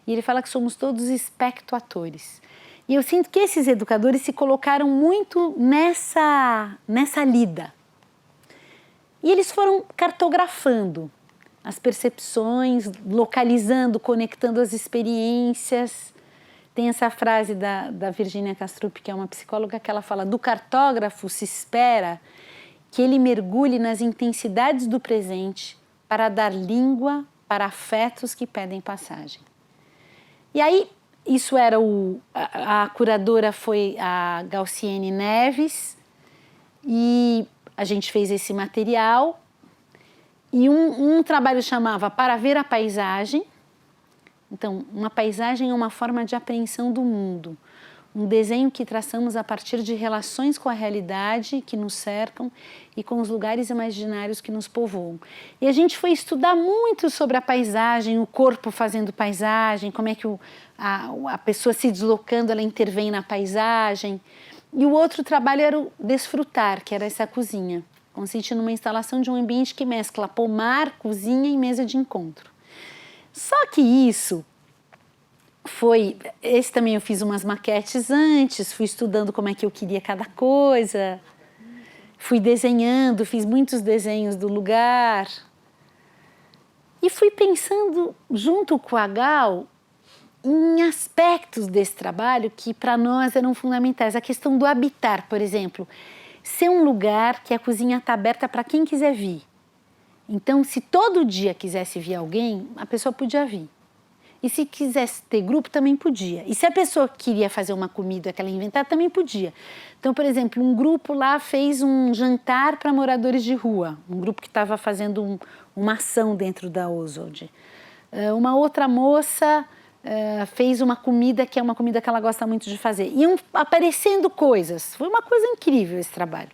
E ele fala que somos todos espectoatores. E eu sinto que esses educadores se colocaram muito nessa lida. E eles foram cartografando as percepções, localizando, conectando as experiências. Tem essa frase da Virginia Kastrup, que é uma psicóloga, que ela fala: do cartógrafo se espera que ele mergulhe nas intensidades do presente para dar língua para afetos que pedem passagem. E aí, isso era a curadora foi a Galciene Neves, e a gente fez esse material, e um trabalho chamava Para Ver a Paisagem. Então, uma paisagem é uma forma de apreensão do mundo, um desenho que traçamos a partir de relações com a realidade que nos cercam e com os lugares imaginários que nos povoam. E a gente foi estudar muito sobre a paisagem, o corpo fazendo paisagem, como é que a pessoa se deslocando, ela intervém na paisagem. E o outro trabalho era o Desfrutar, que era essa cozinha, consiste numa instalação de um ambiente que mescla pomar, cozinha e mesa de encontro. Só que isso esse também eu fiz umas maquetes antes, fui estudando como é que eu queria cada coisa, fui desenhando, fiz muitos desenhos do lugar e fui pensando junto com a Gal em aspectos desse trabalho que para nós eram fundamentais. A questão do habitar, por exemplo, ser um lugar que a cozinha está aberta para quem quiser vir. Então, se todo dia quisesse vir alguém, a pessoa podia vir. E se quisesse ter grupo, também podia. E se a pessoa queria fazer uma comida que ela inventar, também podia. Então, por exemplo, um grupo lá fez um jantar para moradores de rua. Um grupo que estava fazendo uma ação dentro da Oswald. Uma outra moça fez uma comida que é uma comida que ela gosta muito de fazer. Iam aparecendo coisas. Foi uma coisa incrível esse trabalho.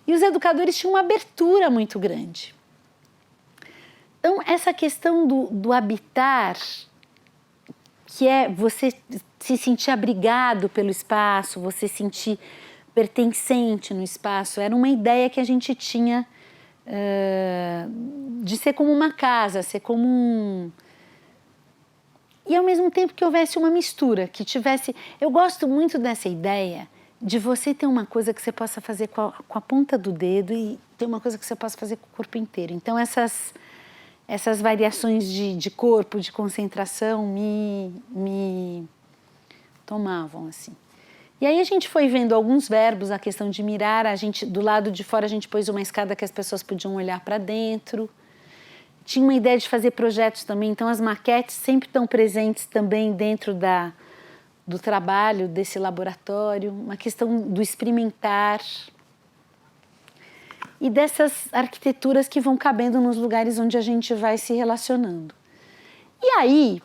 E os educadores tinham uma abertura muito grande. Então, essa questão do habitar, que é você se sentir abrigado pelo espaço, você sentir pertencente no espaço. Era uma ideia que a gente tinha de ser como uma casa, ser como um... E ao mesmo tempo que houvesse uma mistura, que tivesse... Eu gosto muito dessa ideia de você ter uma coisa que você possa fazer com a ponta do dedo e ter uma coisa que você possa fazer com o corpo inteiro. Então, essas variações de corpo, de concentração, me tomavam, assim. E aí a gente foi vendo alguns verbos, a questão de mirar, do lado de fora a gente pôs uma escada que as pessoas podiam olhar para dentro. Tinha uma ideia de fazer projetos também, então as maquetes sempre estão presentes também dentro do trabalho, desse laboratório, uma questão do experimentar e dessas arquiteturas que vão cabendo nos lugares onde a gente vai se relacionando. E aí,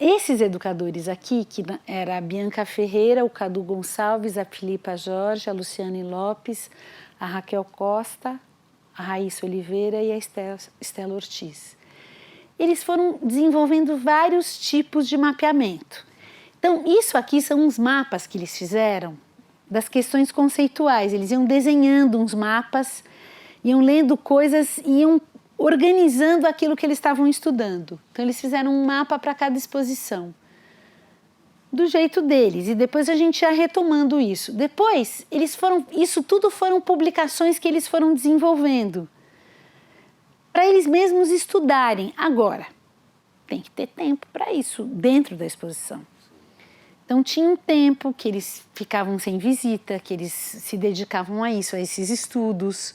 esses educadores aqui, que era a Bianca Ferreira, o Cadu Gonçalves, a Filipa Jorge, a Luciane Lopes, a Raquel Costa, a Raíssa Oliveira e a Estela Ortiz. Eles foram desenvolvendo vários tipos de mapeamento. Então, isso aqui são uns mapas que eles fizeram das questões conceituais. Eles iam desenhando uns mapas, iam lendo coisas, iam organizando aquilo que eles estavam estudando. Então, eles fizeram um mapa para cada exposição, do jeito deles. E depois a gente ia retomando isso. Depois, isso tudo foram publicações que eles foram desenvolvendo para eles mesmos estudarem. Agora, tem que ter tempo para isso dentro da exposição. Então, tinha um tempo que eles ficavam sem visita, que eles se dedicavam a isso, a esses estudos.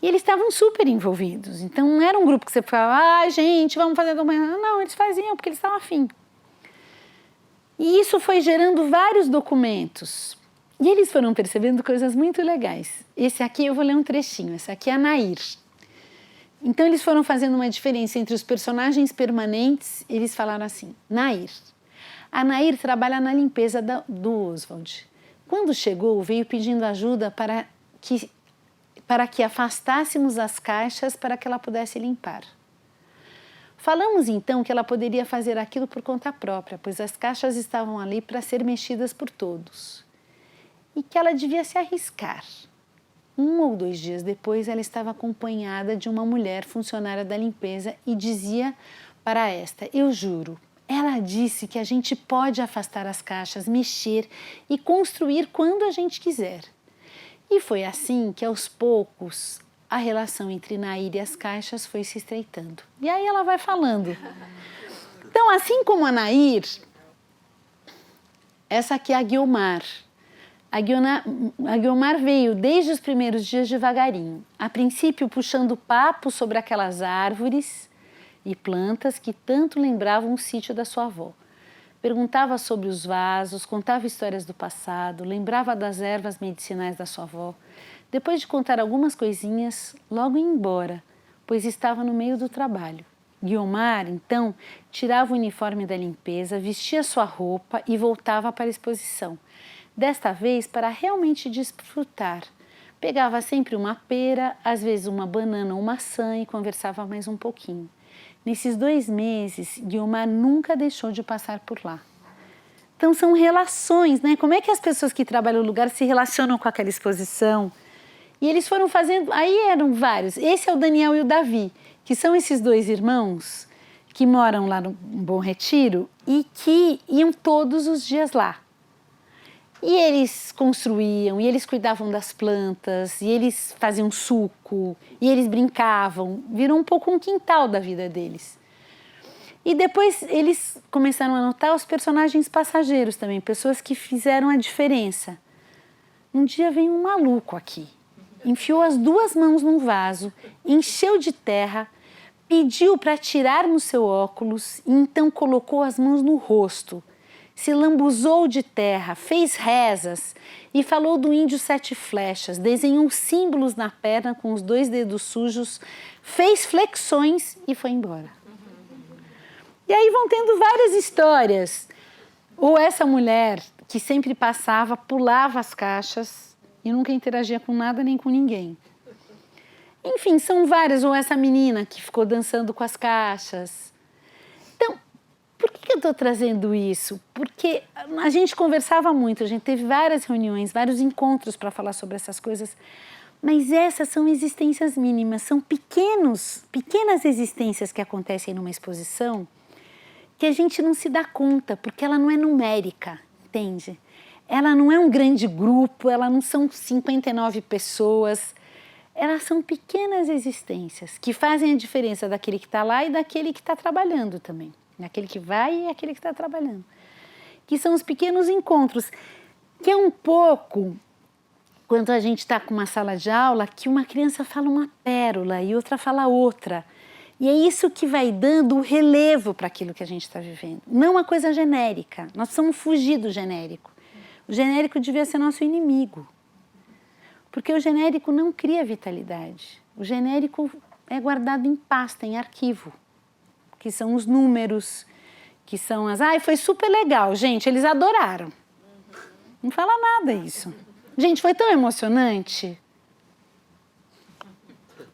E eles estavam super envolvidos. Então, não era um grupo que você falava, gente, vamos fazer do manhã. Não, eles faziam porque eles estavam afim. E isso foi gerando vários documentos. E eles foram percebendo coisas muito legais. Esse aqui, eu vou ler um trechinho. Esse aqui é a Nair. Então, eles foram fazendo uma diferença entre os personagens permanentes. Eles falaram assim, Nair. A Nair trabalha na limpeza do Oswald. Quando chegou, veio pedindo ajuda para que afastássemos as caixas para que ela pudesse limpar. Falamos então que ela poderia fazer aquilo por conta própria, pois as caixas estavam ali para ser mexidas por todos. E que ela devia se arriscar. 1 ou 2 dias depois, ela estava acompanhada de uma mulher funcionária da limpeza e dizia para esta, eu juro, ela disse que a gente pode afastar as caixas, mexer e construir quando a gente quiser. E foi assim que, aos poucos, a relação entre Nair e as caixas foi se estreitando. E aí ela vai falando. Então, assim como a Nair, essa aqui é a Guiomar. A Guiomar veio desde os primeiros dias devagarinho. A princípio, puxando papo sobre aquelas árvores e plantas que tanto lembravam o sítio da sua avó. Perguntava sobre os vasos, contava histórias do passado, lembrava das ervas medicinais da sua avó. Depois de contar algumas coisinhas, logo ia embora, pois estava no meio do trabalho. Guiomar, então, tirava o uniforme da limpeza, vestia sua roupa e voltava para a exposição. Desta vez para realmente desfrutar. Pegava sempre uma pera, às vezes uma banana ou maçã e conversava mais um pouquinho. Nesses 2 meses, Guiomar nunca deixou de passar por lá. Então, são relações, né? Como é que as pessoas que trabalham no lugar se relacionam com aquela exposição? E eles foram fazendo... Aí eram vários. Esse é o Daniel e o Davi, que são esses 2 irmãos que moram lá no Bom Retiro e que iam todos os dias lá. E eles construíam, e eles cuidavam das plantas, e eles faziam suco, e eles brincavam. Virou um pouco um quintal da vida deles. E depois eles começaram a notar os personagens passageiros também, pessoas que fizeram a diferença. Um dia veio um maluco aqui, enfiou as 2 mãos num vaso, encheu de terra, pediu para tirarmos seu óculos e então colocou as mãos no rosto. Se lambuzou de terra, fez rezas e falou do índio 7 flechas, desenhou símbolos na perna com os 2 dedos sujos, fez flexões e foi embora. E aí vão tendo várias histórias. Ou essa mulher que sempre passava, pulava as caixas e nunca interagia com nada nem com ninguém. Enfim, são várias. Ou essa menina que ficou dançando com as caixas. Então, por que que eu estou trazendo isso? Porque a gente conversava muito, a gente teve várias reuniões, vários encontros para falar sobre essas coisas, mas essas são existências mínimas, são pequenas existências que acontecem numa exposição que a gente não se dá conta, porque ela não é numérica, entende? Ela não é um grande grupo, ela não são 59 pessoas, elas são pequenas existências que fazem a diferença daquele que está lá e daquele que está trabalhando também. Daquele que vai e aquele que está trabalhando. Que são os pequenos encontros, que é um pouco quando a gente está com uma sala de aula que uma criança fala uma pérola e outra fala outra. E é isso que vai dando o relevo para aquilo que a gente está vivendo. Não uma coisa genérica. Nós precisamos fugir do genérico. O genérico devia ser nosso inimigo. Porque o genérico não cria vitalidade. O genérico é guardado em pasta, em arquivo. Que são os números, que são as... Ai, foi super legal, gente, eles adoraram. Não fala nada isso. Gente, foi tão emocionante.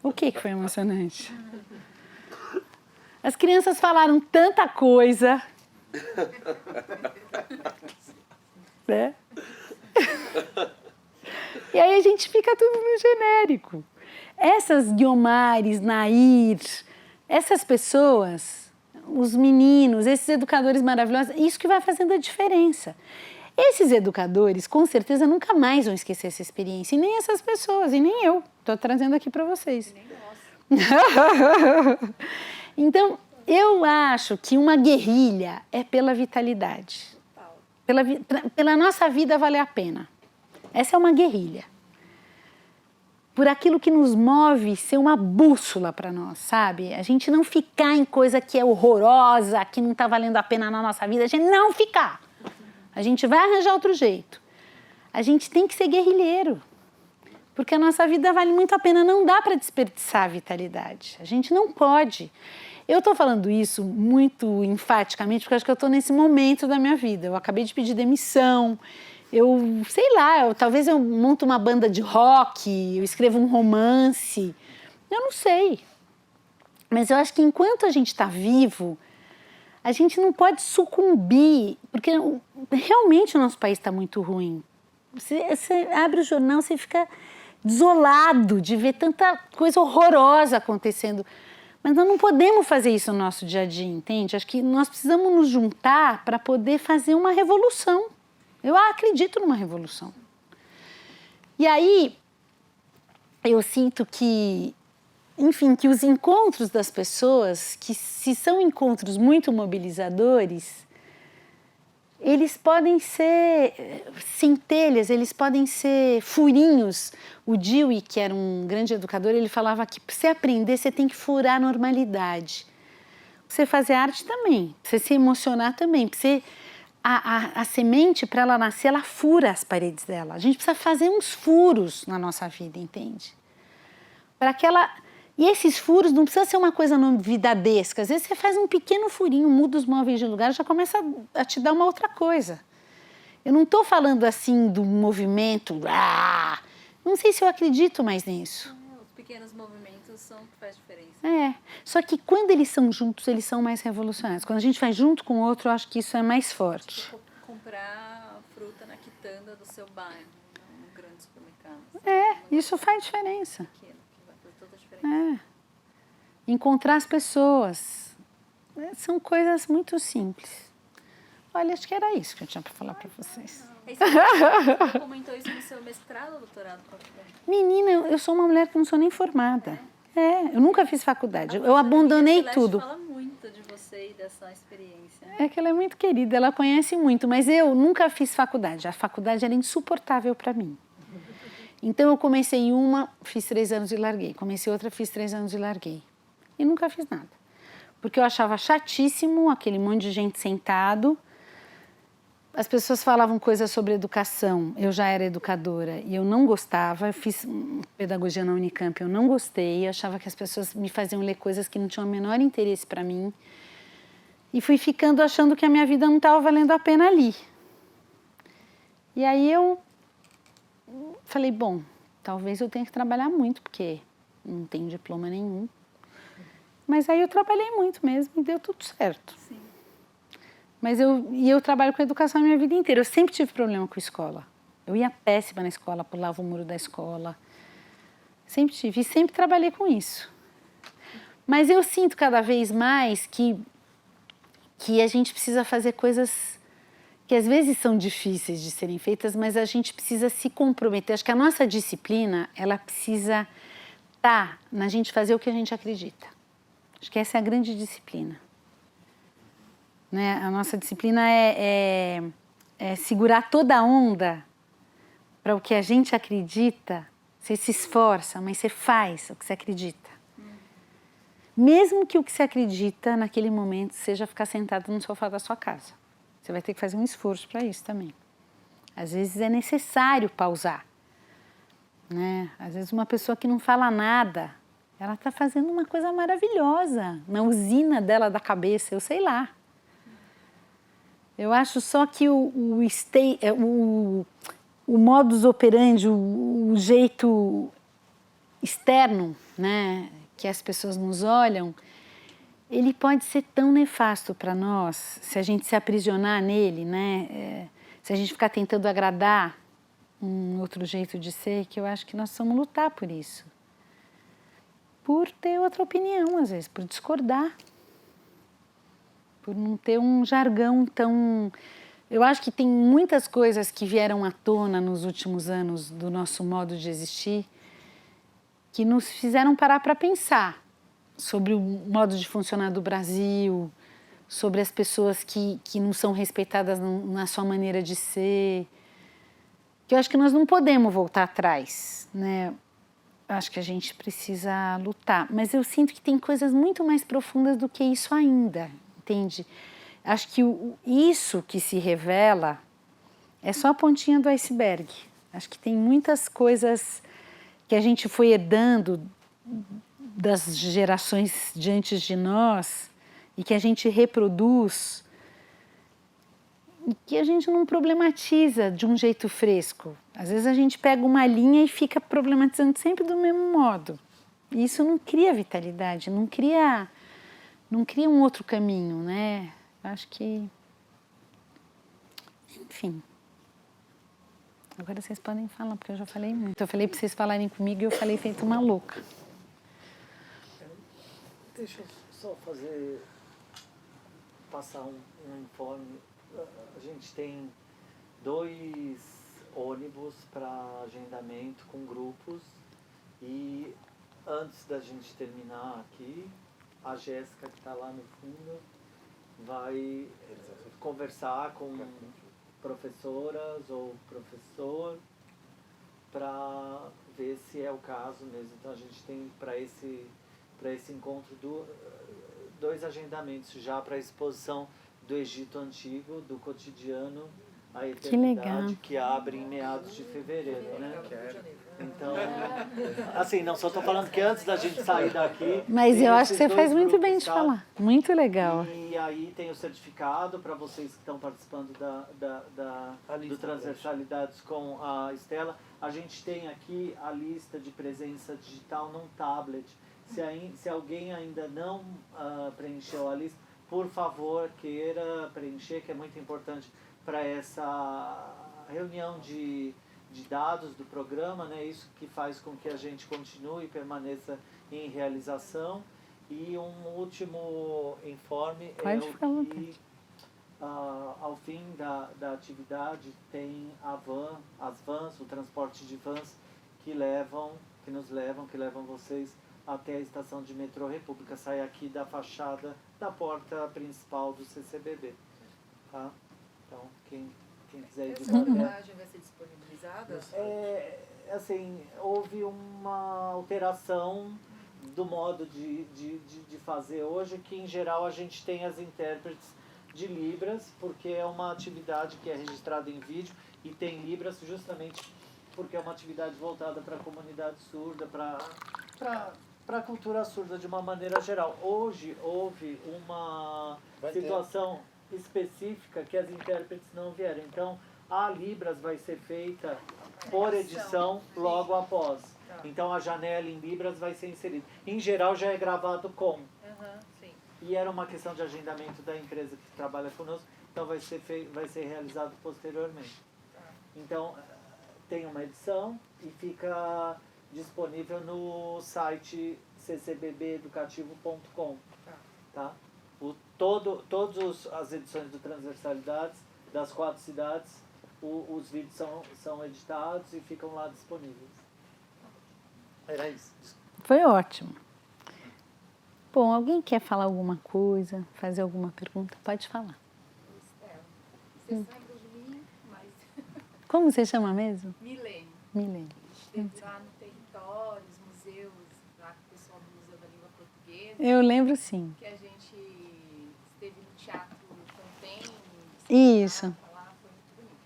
O que foi emocionante? As crianças falaram tanta coisa. Né? E aí a gente fica tudo no genérico. Essas Guiomares, Nair, essas pessoas, os meninos, esses educadores maravilhosos, isso que vai fazendo a diferença. Esses educadores, com certeza, nunca mais vão esquecer essa experiência, e nem essas pessoas, e nem eu. Estou trazendo aqui para vocês. Nem nós. Então, eu acho que uma guerrilha é pela vitalidade. Pela nossa vida valer a pena. Essa é uma guerrilha. Por aquilo que nos move ser uma bússola para nós, sabe? A gente não ficar em coisa que é horrorosa, que não está valendo a pena na nossa vida. A gente não ficar. A gente vai arranjar outro jeito. A gente tem que ser guerrilheiro. Porque a nossa vida vale muito a pena. Não dá para desperdiçar a vitalidade. A gente não pode. Eu estou falando isso muito enfaticamente porque acho que eu estou nesse momento da minha vida. Eu acabei de pedir demissão. Eu, sei lá, talvez eu monto uma banda de rock, eu escrevo um romance. Eu não sei. Mas eu acho que enquanto a gente está vivo, a gente não pode sucumbir. Porque realmente o nosso país está muito ruim. Você abre o jornal, você fica desolado de ver tanta coisa horrorosa acontecendo. Mas nós não podemos fazer isso no nosso dia a dia, entende? Acho que nós precisamos nos juntar para poder fazer uma revolução. Eu acredito numa revolução. E aí, eu sinto que, enfim, que os encontros das pessoas, que se são encontros muito mobilizadores, eles podem ser centelhas, eles podem ser furinhos. O Dewey, que era um grande educador, ele falava que para você aprender, você tem que furar a normalidade. Pra você fazer arte também, pra você se emocionar também, pra você... A semente, para ela nascer, ela fura as paredes dela. A gente precisa fazer uns furos na nossa vida, entende? Para que ela... E esses furos não precisa ser uma coisa novidadesca. Às vezes você faz um pequeno furinho, muda os móveis de lugar, já começa a te dar uma outra coisa. Eu não estou falando assim do movimento... Não sei se eu acredito mais nisso. Os pequenos movimentos são o que faz diferença. É, só que quando eles são juntos, eles são mais revolucionários. Quando a gente faz junto com o outro, eu acho que isso é mais forte. Tipo, comprar fruta na quitanda do seu bairro, não no grande supermercado. Isso faz diferença. Pequeno, que vai fazer toda a diferença. Encontrar as pessoas. São coisas muito simples. Olha, acho que era isso que eu tinha para falar para vocês. Aí você comentou isso no seu mestrado ou doutorado? Menina, eu sou uma mulher que não sou nem formada. Eu nunca fiz faculdade. Eu abandonei tudo. Ela fala muito de você e dessa experiência. É que ela é muito querida, ela conhece muito, mas eu nunca fiz faculdade. A faculdade era insuportável para mim. Então eu comecei uma, fiz 3 anos e larguei. Comecei outra, fiz 3 anos e larguei. E nunca fiz nada. Porque eu achava chatíssimo aquele monte de gente sentado. As pessoas falavam coisas sobre educação, eu já era educadora e eu não gostava, eu fiz pedagogia na Unicamp, eu não gostei, eu achava que as pessoas me faziam ler coisas que não tinham o menor interesse para mim e fui ficando achando que a minha vida não estava valendo a pena ali. E aí eu falei, bom, talvez eu tenha que trabalhar muito, porque não tenho diploma nenhum. Mas aí eu trabalhei muito mesmo e deu tudo certo. Sim. Mas eu trabalho com educação a minha vida inteira. Eu sempre tive problema com escola. Eu ia péssima na escola, pulava o muro da escola. Sempre tive e sempre trabalhei com isso. Mas eu sinto cada vez mais que a gente precisa fazer coisas que às vezes são difíceis de serem feitas, mas a gente precisa se comprometer. Acho que a nossa disciplina, ela precisa estar na gente fazer o que a gente acredita. Acho que essa é a grande disciplina. Né? A nossa disciplina é segurar toda a onda para o que a gente acredita. Você se esforça, mas você faz o que você acredita. Mesmo que o que você acredita naquele momento seja ficar sentado no sofá da sua casa. Você vai ter que fazer um esforço para isso também. Às vezes é necessário pausar. Né? Às vezes uma pessoa que não fala nada, ela está fazendo uma coisa maravilhosa na usina dela da cabeça, eu sei lá. Eu acho só que o modus operandi, o jeito externo, né, que as pessoas nos olham, ele pode ser tão nefasto para nós, se a gente se aprisionar nele, né, se a gente ficar tentando agradar um outro jeito de ser, que eu acho que nós precisamos lutar por isso. Por ter outra opinião, às vezes, por discordar. Por não ter um jargão tão... Eu acho que tem muitas coisas que vieram à tona nos últimos anos do nosso modo de existir que nos fizeram parar para pensar sobre o modo de funcionar do Brasil, sobre as pessoas que não são respeitadas na sua maneira de ser. Que eu acho que nós não podemos voltar atrás, né? Acho que a gente precisa lutar. Mas eu sinto que tem coisas muito mais profundas do que isso ainda. Entende? Acho que isso que se revela é só a pontinha do iceberg. Acho que tem muitas coisas que a gente foi herdando das gerações de antes de nós e que a gente reproduz e que a gente não problematiza de um jeito fresco. Às vezes a gente pega uma linha e fica problematizando sempre do mesmo modo. E isso não cria vitalidade, não cria um outro caminho, né? Acho que... Enfim. Agora vocês podem falar, porque eu já falei muito. Eu falei para vocês falarem comigo e eu falei feito uma louca. Deixa eu só passar um informe. A gente tem 2 ônibus para agendamento com grupos e antes da gente terminar aqui, a Jéssica, que está lá no fundo, vai conversar com professoras ou professor para ver se é o caso mesmo. Então a gente tem para esse encontro 2 agendamentos já para a exposição do Egito Antigo, do cotidiano à eternidade, que abre em meados de fevereiro, né? Então, assim, não só estou falando que antes da gente sair daqui... Mas eu acho que você faz muito bem de falar. Muito legal. E aí tem o certificado para vocês que estão participando do Transversalidades com a Estela. A gente tem aqui a lista de presença digital num tablet. Se alguém ainda não preencheu a lista, por favor, queira preencher, que é muito importante para essa reunião de dados do programa, né? Isso que faz com que a gente continue e permaneça em realização. E um último informe que ao fim da atividade tem as vans, o transporte de vans que levam vocês até a estação de metrô República. Sai aqui da fachada da porta principal do CCBB. Tá? Então, quem quiser ir de essa imagem vai ser disponibilizada? Assim, houve uma alteração do modo de fazer hoje, que em geral a gente tem as intérpretes de Libras, porque é uma atividade que é registrada em vídeo e tem Libras justamente porque é uma atividade voltada para a comunidade surda, para a cultura surda de uma maneira geral. Hoje houve uma situação específica que as intérpretes não vieram. Então, a Libras vai ser feita por edição logo após. Então, a janela em Libras vai ser inserida. Em geral, já é gravado com. Sim. E era uma questão de agendamento da empresa que trabalha conosco. então vai ser realizado posteriormente. Então, tem uma edição e fica disponível no site ccbbeducativo.com. Tá? Todas as edições do Transversalidades, das 4 cidades, os vídeos são editados e ficam lá disponíveis. Era isso. Foi ótimo. Bom, alguém quer falar alguma coisa, fazer alguma pergunta? Pode falar. Vocês lembram de mim? Mas Como você chama mesmo? Milene. Milene. Esteve lá no Territórios, museus, lá com o pessoal do Museu da Língua Portuguesa, Eu lembro sim. que a gente esteve no Teatro Fontaine. Isso. Lá, foi muito bonito.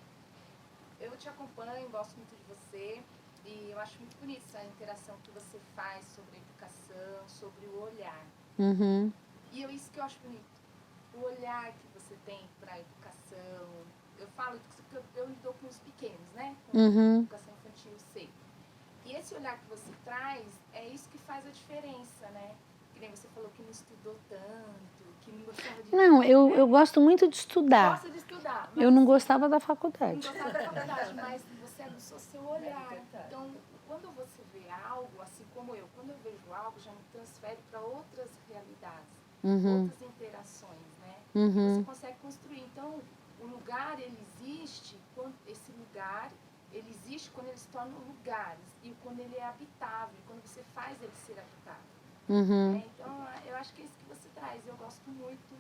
Eu te acompanho, gosto muito de você e eu acho muito bonita essa interação que você faz sobre a educação, sobre o olhar. Uhum. E isso que eu acho bonito, o olhar que você tem para a educação. Eu falo isso porque eu lido com os pequenos, né? Com Uhum. educação infantil, sei. E esse olhar que você traz, é isso que faz a diferença, né? Que nem você falou que não estudou tanto, que não gostava de... Não, né? eu gosto muito de estudar. Gosta de estudar. Mas Eu não gostava da não faculdade. gostava da faculdade, mas você aguçou seu olhar. Então, quando você vê algo, assim como eu, quando eu vejo algo, já me transfere para outras realidades, Uhum. outras interações, né? Uhum. Você consegue construir. Então, o lugar, ele existe, esse lugar, ele existe quando ele se torna lugares e quando ele é habitável, quando você faz ele ser habitável. Uhum. Né? Então, eu acho que é isso que você traz. Eu gosto muito,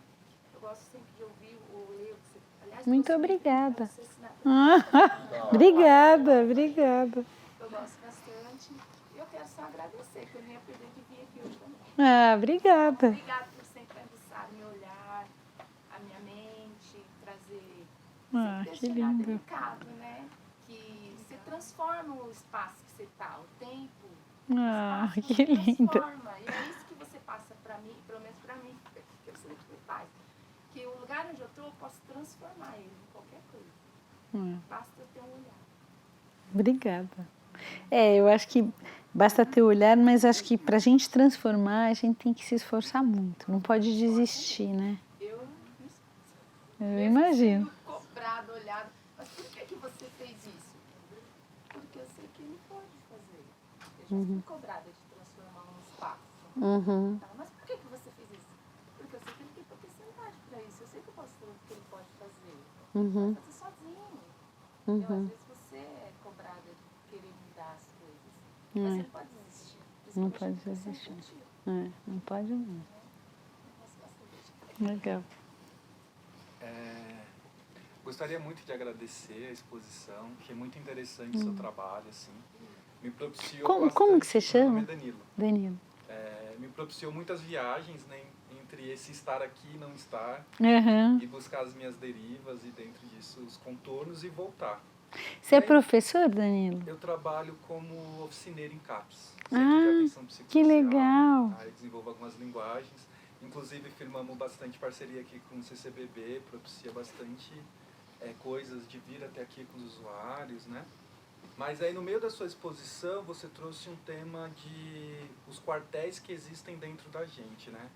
eu gosto sempre de ouvir ou ler o que você... Aliás, Muito você me pediu pra obrigada. você ensinar pra Obrigada, obrigada. eu gosto bastante. E eu quero só agradecer, que eu nem ia perder de vir aqui hoje também. Ah, obrigada. Obrigada por sempre aguçar meu olhar, a minha mente, trazer Ah, sempre que esse olhar lindo. delicado, né? Que você transforma o espaço que você está, o tempo. Ah, o espaço que você lindo. transforma. E é isso que você passa para mim, pelo menos para mim, que eu sei que você faz. Que o lugar onde eu estou, eu posso transformar ele em qualquer coisa. Basta eu ter um olhar. Obrigada. Eu acho que basta ter olhar, mas acho que para a gente transformar, a gente tem que se esforçar muito. Não pode desistir, né? Eu Eu imagino. sendo cobrado, olhado. Mas por que você fez isso? Porque eu sei que ele pode fazer. Eu já fui cobrada de transformar um espaço. Uhum. Tá, mas por que você fez isso? Porque eu sei que ele tem potencialidade para isso. Eu sei que eu posso fazer o que ele pode fazer. Ele pode fazer sozinho. Então, às vezes você é cobrada de querer mudar as coisas. Mas você não pode desistir. Não Principalmente pode na educação desistir. infantil. Não pode não. Eu gosto bastante. Legal. Gostaria muito de agradecer a exposição, achei muito interessante o seu trabalho, assim. Me propiciou Como bastante- que você Meu chama? nome é Danilo. Danilo. Me propiciou muitas viagens, né, entre esse estar aqui e não estar, Uhum. e buscar as minhas derivas e dentro disso os contornos e voltar. Você é professor, Danilo? Eu trabalho como oficineiro em CAPS, Ah, Centro de Atenção que Psicossocial. legal. Aí desenvolvo algumas linguagens. Inclusive firmamos bastante parceria aqui com o CCBB, propicia bastante coisas de vir até aqui com os usuários, né? Mas aí no meio da sua exposição você trouxe um tema de os quartéis que existem dentro da gente, né?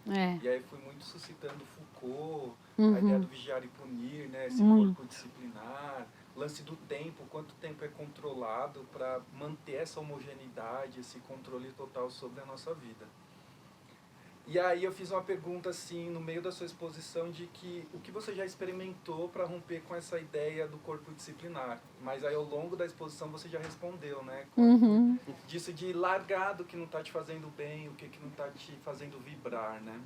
E aí fui muito suscitando Foucault, a ideia do vigiar e punir, né? Esse corpo disciplinar, o lance do tempo, quanto tempo é controlado para manter essa homogeneidade, esse controle total sobre a nossa vida. E aí eu fiz uma pergunta assim no meio da sua exposição de que o que você já experimentou para romper com essa ideia do corpo disciplinar. Mas aí ao longo da exposição você já respondeu, né? Disso de largar do que não está te fazendo bem, o que não está te fazendo vibrar, né?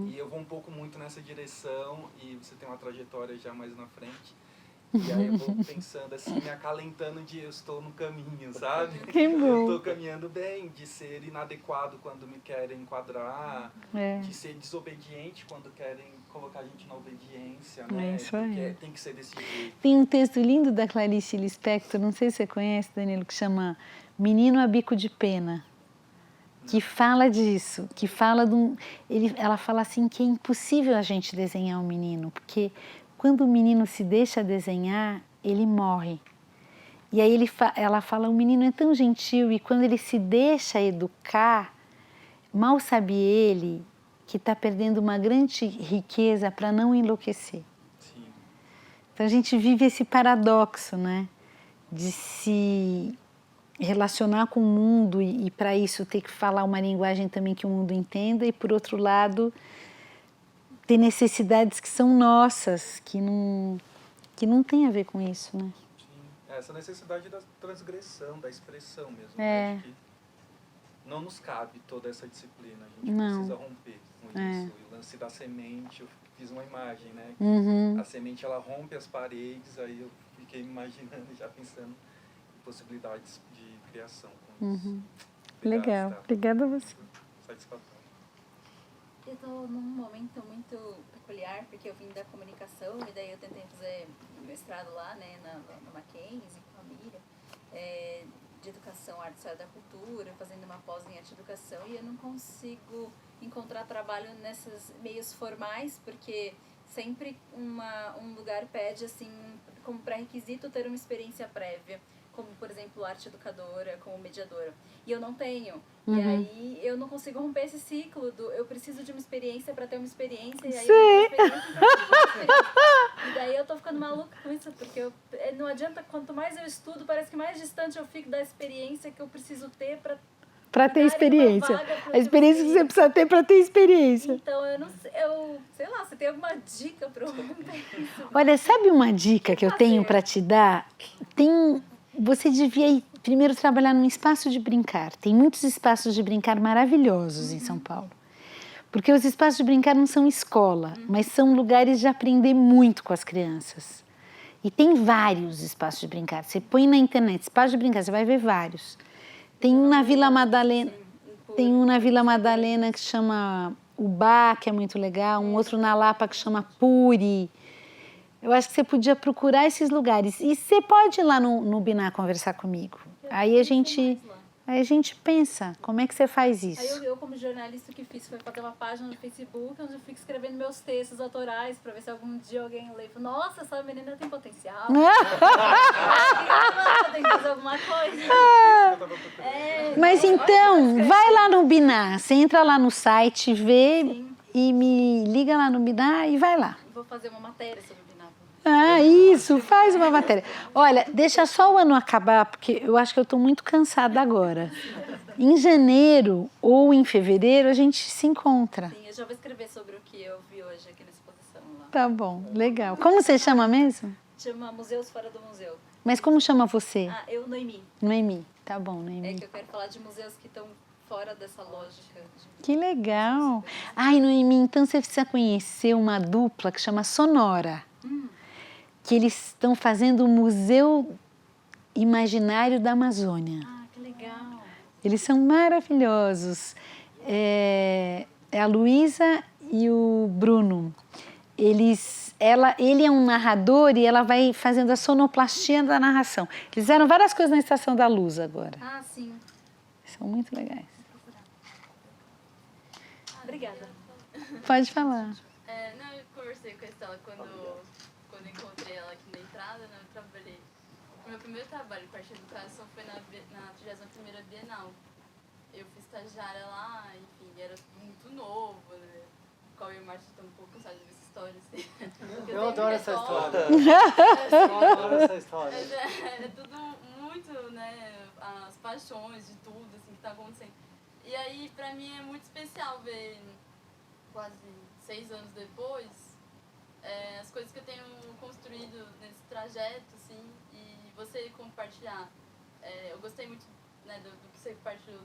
E eu vou um pouco muito nessa direção e você tem uma trajetória já mais na frente. E aí eu vou pensando assim, me acalentando de eu estou no caminho, sabe? Que bom. Eu estou caminhando bem, de ser inadequado quando me querem enquadrar, de ser desobediente quando querem colocar a gente na obediência, né? É isso aí. Porque tem que ser desse jeito. Tem um texto lindo da Clarice Lispector, não sei se você conhece, Danilo, que chama Menino a Bico de Pena, que fala disso, que fala ela fala assim que é impossível a gente desenhar um menino, porque quando o menino se deixa desenhar, ele morre. E aí ela fala, o menino é tão gentil e quando ele se deixa educar, mal sabe ele que está perdendo uma grande riqueza para não enlouquecer. Sim. Então a gente vive esse paradoxo, né? De se relacionar com o mundo e para isso ter que falar uma linguagem também que o mundo entenda e, por outro lado, ter necessidades que são nossas, que não tem a ver com isso, né? Sim. Essa necessidade da transgressão, da expressão mesmo. É. Né? Que não nos cabe toda essa disciplina. A gente Não. precisa romper com isso. E o lance da semente, eu fiz uma imagem, né? Uhum. A semente, ela rompe as paredes, aí eu fiquei me imaginando, já pensando em possibilidades de criação com isso. Uhum. Obrigado, Legal. Stella. Obrigada a você. Satisfatório. Eu estou num momento muito peculiar, porque eu vim da comunicação e daí eu tentei fazer mestrado lá, né, no Mackenzie, com a Miriam, de educação, arte, história da cultura, fazendo uma pós em arte e educação, e eu não consigo encontrar trabalho nesses meios formais, porque sempre um lugar pede, assim, como pré-requisito ter uma experiência prévia, como, por exemplo, arte educadora, como mediadora. E eu não tenho. E aí eu não consigo romper esse ciclo do eu preciso de uma experiência para ter uma experiência, e aí eu tenho uma experiência pra ter uma experiência. E daí eu tô ficando maluca com isso, porque não adianta, quanto mais eu estudo, parece que mais distante eu fico da experiência que eu preciso ter Para ter experiência. A experiência que você precisa ter para ter experiência. Então, eu não sei, sei lá, você tem alguma dica para eu romper isso? Olha, sabe uma dica que eu tenho para te dar? Você devia ir primeiro trabalhar num espaço de brincar. Tem muitos espaços de brincar maravilhosos em São Paulo. Porque os espaços de brincar não são escola, mas são lugares de aprender muito com as crianças. E tem vários espaços de brincar. Você põe na internet espaço de brincar, você vai ver vários. Tem um na Vila Madalena, que chama Ubá, que é muito legal, um outro na Lapa que chama Puri. Eu acho que você podia procurar esses lugares. E você pode ir lá no Biná conversar comigo. Aí a gente pensa, como é que você faz isso? Aí eu como jornalista, o que fiz foi fazer uma página no Facebook onde eu fico escrevendo meus textos autorais para ver se algum dia alguém lê e fala, nossa, essa menina tem potencial. Tem que fazer alguma coisa. Mas então, vai lá no Biná. Você entra lá no site, vê e me liga lá no Biná e vai lá. Vou fazer uma matéria sobre o Biná. Ah, isso, faz uma matéria. Olha, deixa só o ano acabar, porque eu acho que eu estou muito cansada agora. Em janeiro ou em fevereiro a gente se encontra. Sim, eu já vou escrever sobre o que eu vi hoje aqui na exposição lá. Tá bom, legal. Como você chama mesmo? Chama Museus Fora do Museu. Mas como chama você? Ah, eu, Noemi. Noemi. Tá bom, É Noemi. que eu quero falar de museus que estão fora dessa lógica. Que legal. Ai, Noemi, então você precisa conhecer uma dupla que chama Sonora. Que eles estão fazendo o Museu Imaginário da Amazônia. Ah, que legal. Eles são maravilhosos. É a Luísa e o Bruno. Ele é um narrador e ela vai fazendo a sonoplastia da narração. Eles fizeram várias coisas na Estação da Luz agora. Ah, sim. São muito legais. Obrigada. Pode falar. Não, eu conversei com a Estela quando encontrei ela aqui na entrada, né? Eu trabalhei. O meu primeiro trabalho com arte e educação foi na 31ª Bienal. Eu fui estagiária lá, enfim, era muito novo, né? O Cauê e o Márcio estão um pouco cansados dessa história, assim. Eu adoro essa história. Eu adoro essa história. Mas é tudo muito, né? As paixões de tudo, assim, que tá acontecendo. E aí, pra mim, é muito especial ver, quase 6 anos depois, as coisas que eu tenho construído nesse trajeto, assim, e você compartilhar. Eu gostei muito, né, do que você compartilhou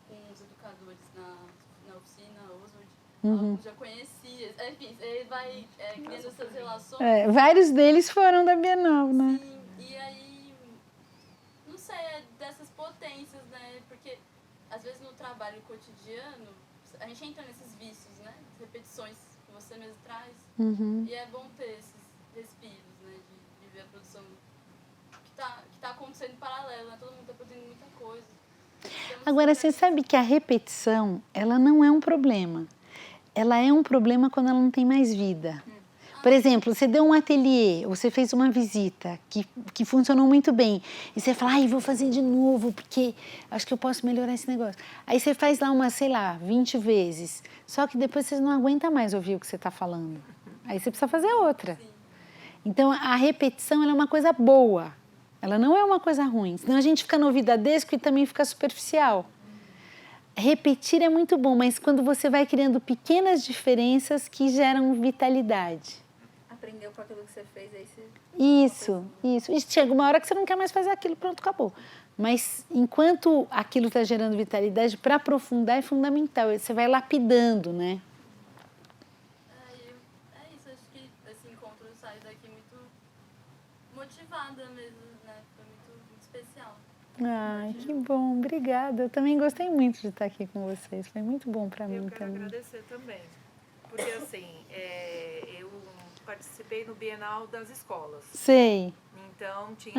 com os educadores na oficina Oswald. Alguns já conhecia, enfim, você vai criando essas relações. Vários deles foram da Bienal, né? Sim, e aí, não sei, dessas potências, né, porque às vezes no trabalho cotidiano, a gente entra nesses vícios, né, repetições que você mesmo traz, e é bom ter esses respiros, né, de ver a produção que tá acontecendo em paralelo, né, todo mundo tá produzindo muita coisa. Agora, você sabe que a repetição, ela não é um problema. Ela é um problema quando ela não tem mais vida. Por exemplo, você deu um ateliê, ou você fez uma visita que funcionou muito bem, e você fala, vou fazer de novo, porque acho que eu posso melhorar esse negócio. Aí você faz lá 20 vezes, só que depois você não aguenta mais ouvir o que você está falando. Aí você precisa fazer outra. Então, a repetição ela é uma coisa boa, ela não é uma coisa ruim. Senão a gente fica no ouvidadesco e também fica superficial. Repetir é muito bom, mas quando você vai criando pequenas diferenças que geram vitalidade. Aprendeu com aquilo que você fez, aí você... Isso. E chega uma hora que você não quer mais fazer aquilo, pronto, acabou. Mas enquanto aquilo está gerando vitalidade, para aprofundar é fundamental. Você vai lapidando, né? É isso, acho que esse encontro sai daqui muito motivada mesmo, né? Foi muito especial. Ai, que bom, obrigada. Eu também gostei muito de estar aqui com vocês. Foi muito bom para mim Eu quero também. agradecer também. Porque assim, eu participei no Bienal das Escolas. Sei. Então tinha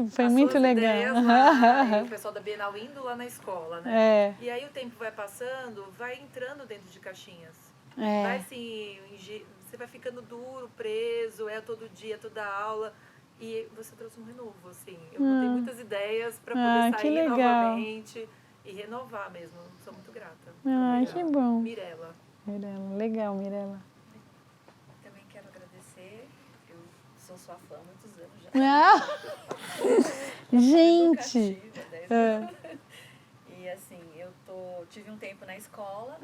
Foi as muito suas legal. ideias lá, e o pessoal da Bienal indo lá na escola, né? É. E aí o tempo vai passando, vai entrando dentro de caixinhas. É. Vai assim, você vai ficando duro, preso, é todo dia, toda aula. E você trouxe um renovo, assim. Eu botei muitas ideias para poder que sair legal. novamente e renovar mesmo. Sou muito grata. Ai, que bom. Mirella. Mirella, legal, Mirella. Também quero agradecer. Eu sou sua fã há muitos anos já. Gente! Educativa, 10 anos. E assim, tive um tempo na escola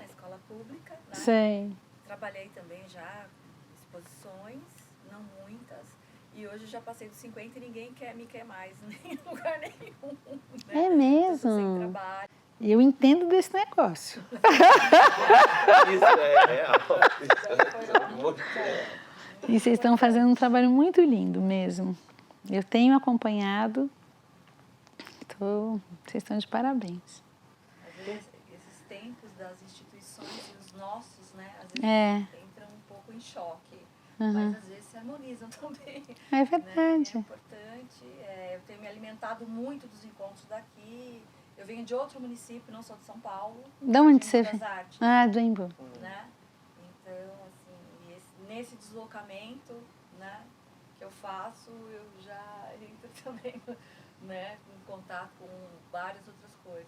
pública, né? Sei. Trabalhei também já em exposições, não muitas. E hoje já passei dos 50 e ninguém me quer mais em lugar nenhum. Né? É mesmo? Eu tô sem trabalho. Eu entendo desse negócio. Isso é real. Isso é muito real. E vocês estão fazendo um trabalho muito lindo mesmo. Eu tenho acompanhado. Vocês estão de parabéns. Às vezes, esses tempos das instituições e os nossos, né? Às vezes entram um pouco em choque. Mas às vezes se harmonizam também. É verdade. É importante. Eu tenho me alimentado muito dos encontros daqui. Eu venho de outro município, não sou de São Paulo. De onde você vem? vem? Ah, do Embu. Né? Então, assim, nesse deslocamento, né, que eu faço, eu já entro também, né, em contato com várias outras coisas.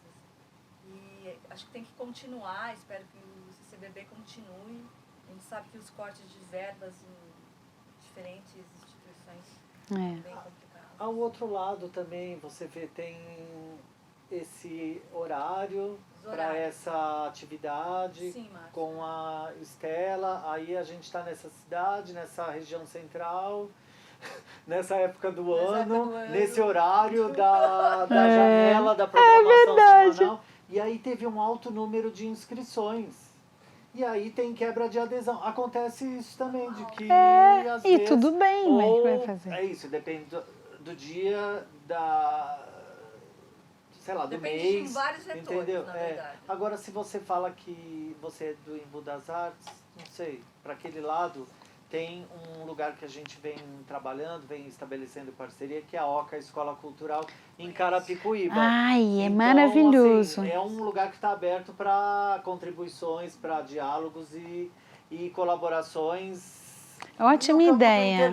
E acho que tem que continuar, espero que o CCBB continue. A gente sabe que os cortes de verbas em diferentes instituições é bem complicado. Ao outro lado também, você vê, tem esse horário para essa atividade. Sim, Márcio. Com a Estela. Aí a gente está nessa cidade, nessa região central, nessa época do ano, nesse horário da janela da programação semanal. E aí teve um alto número de inscrições. E aí tem quebra de adesão. Acontece isso também, de que às vezes... E tudo bem, mas o que vai fazer? É isso, depende do dia, sei lá, do depende mês. De vários retores, entendeu? Na verdade. Agora, se você fala que você é do Embu das Artes, não sei, para aquele lado, tem um lugar que a gente vem trabalhando, vem estabelecendo parceria, que é a OCA Escola Cultural, em Carapicuíba. Ai, é então, maravilhoso. Assim, é um lugar que está aberto para contribuições, para diálogos e colaborações. Ótima ideia.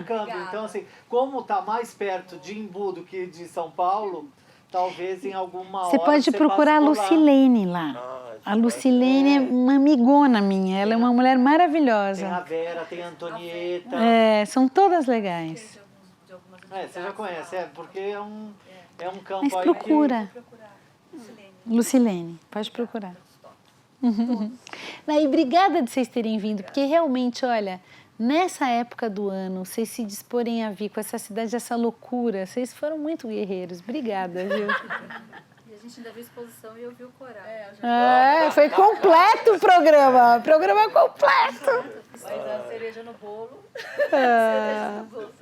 Então, assim, como está mais perto de Embu do que de São Paulo, talvez em alguma Você hora pode procurar a Lucilene lá. A Lucilene é uma amigona minha, ela é uma mulher maravilhosa. Tem a Vera, tem a Antonieta. São todas legais. Você já conhece, porque é um campo Mas aí procura. que... Lucilene, pode procurar. E obrigada de vocês terem vindo, porque realmente, olha, nessa época do ano, vocês se disporem a vir com essa cidade, essa loucura, vocês foram muito guerreiros. Obrigada, viu? E a gente ainda viu exposição e eu vi o coral. Foi completo o programa. Programa completo. Mas a cereja no bolo. Cereja no bolo.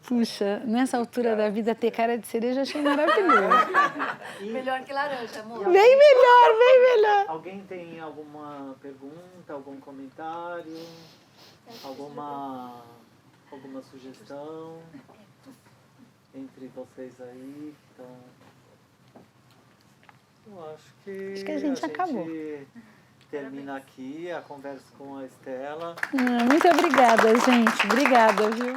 Puxa, nessa altura da vida ter cara de cereja achei maravilhoso. Melhor que laranja, amor. Bem melhor, bem melhor. Alguém tem alguma pergunta, algum comentário, alguma sugestão entre vocês aí? Então, eu acho que a gente acabou. Termina aqui a conversa com a Estela. Muito obrigada, gente. Obrigada, viu?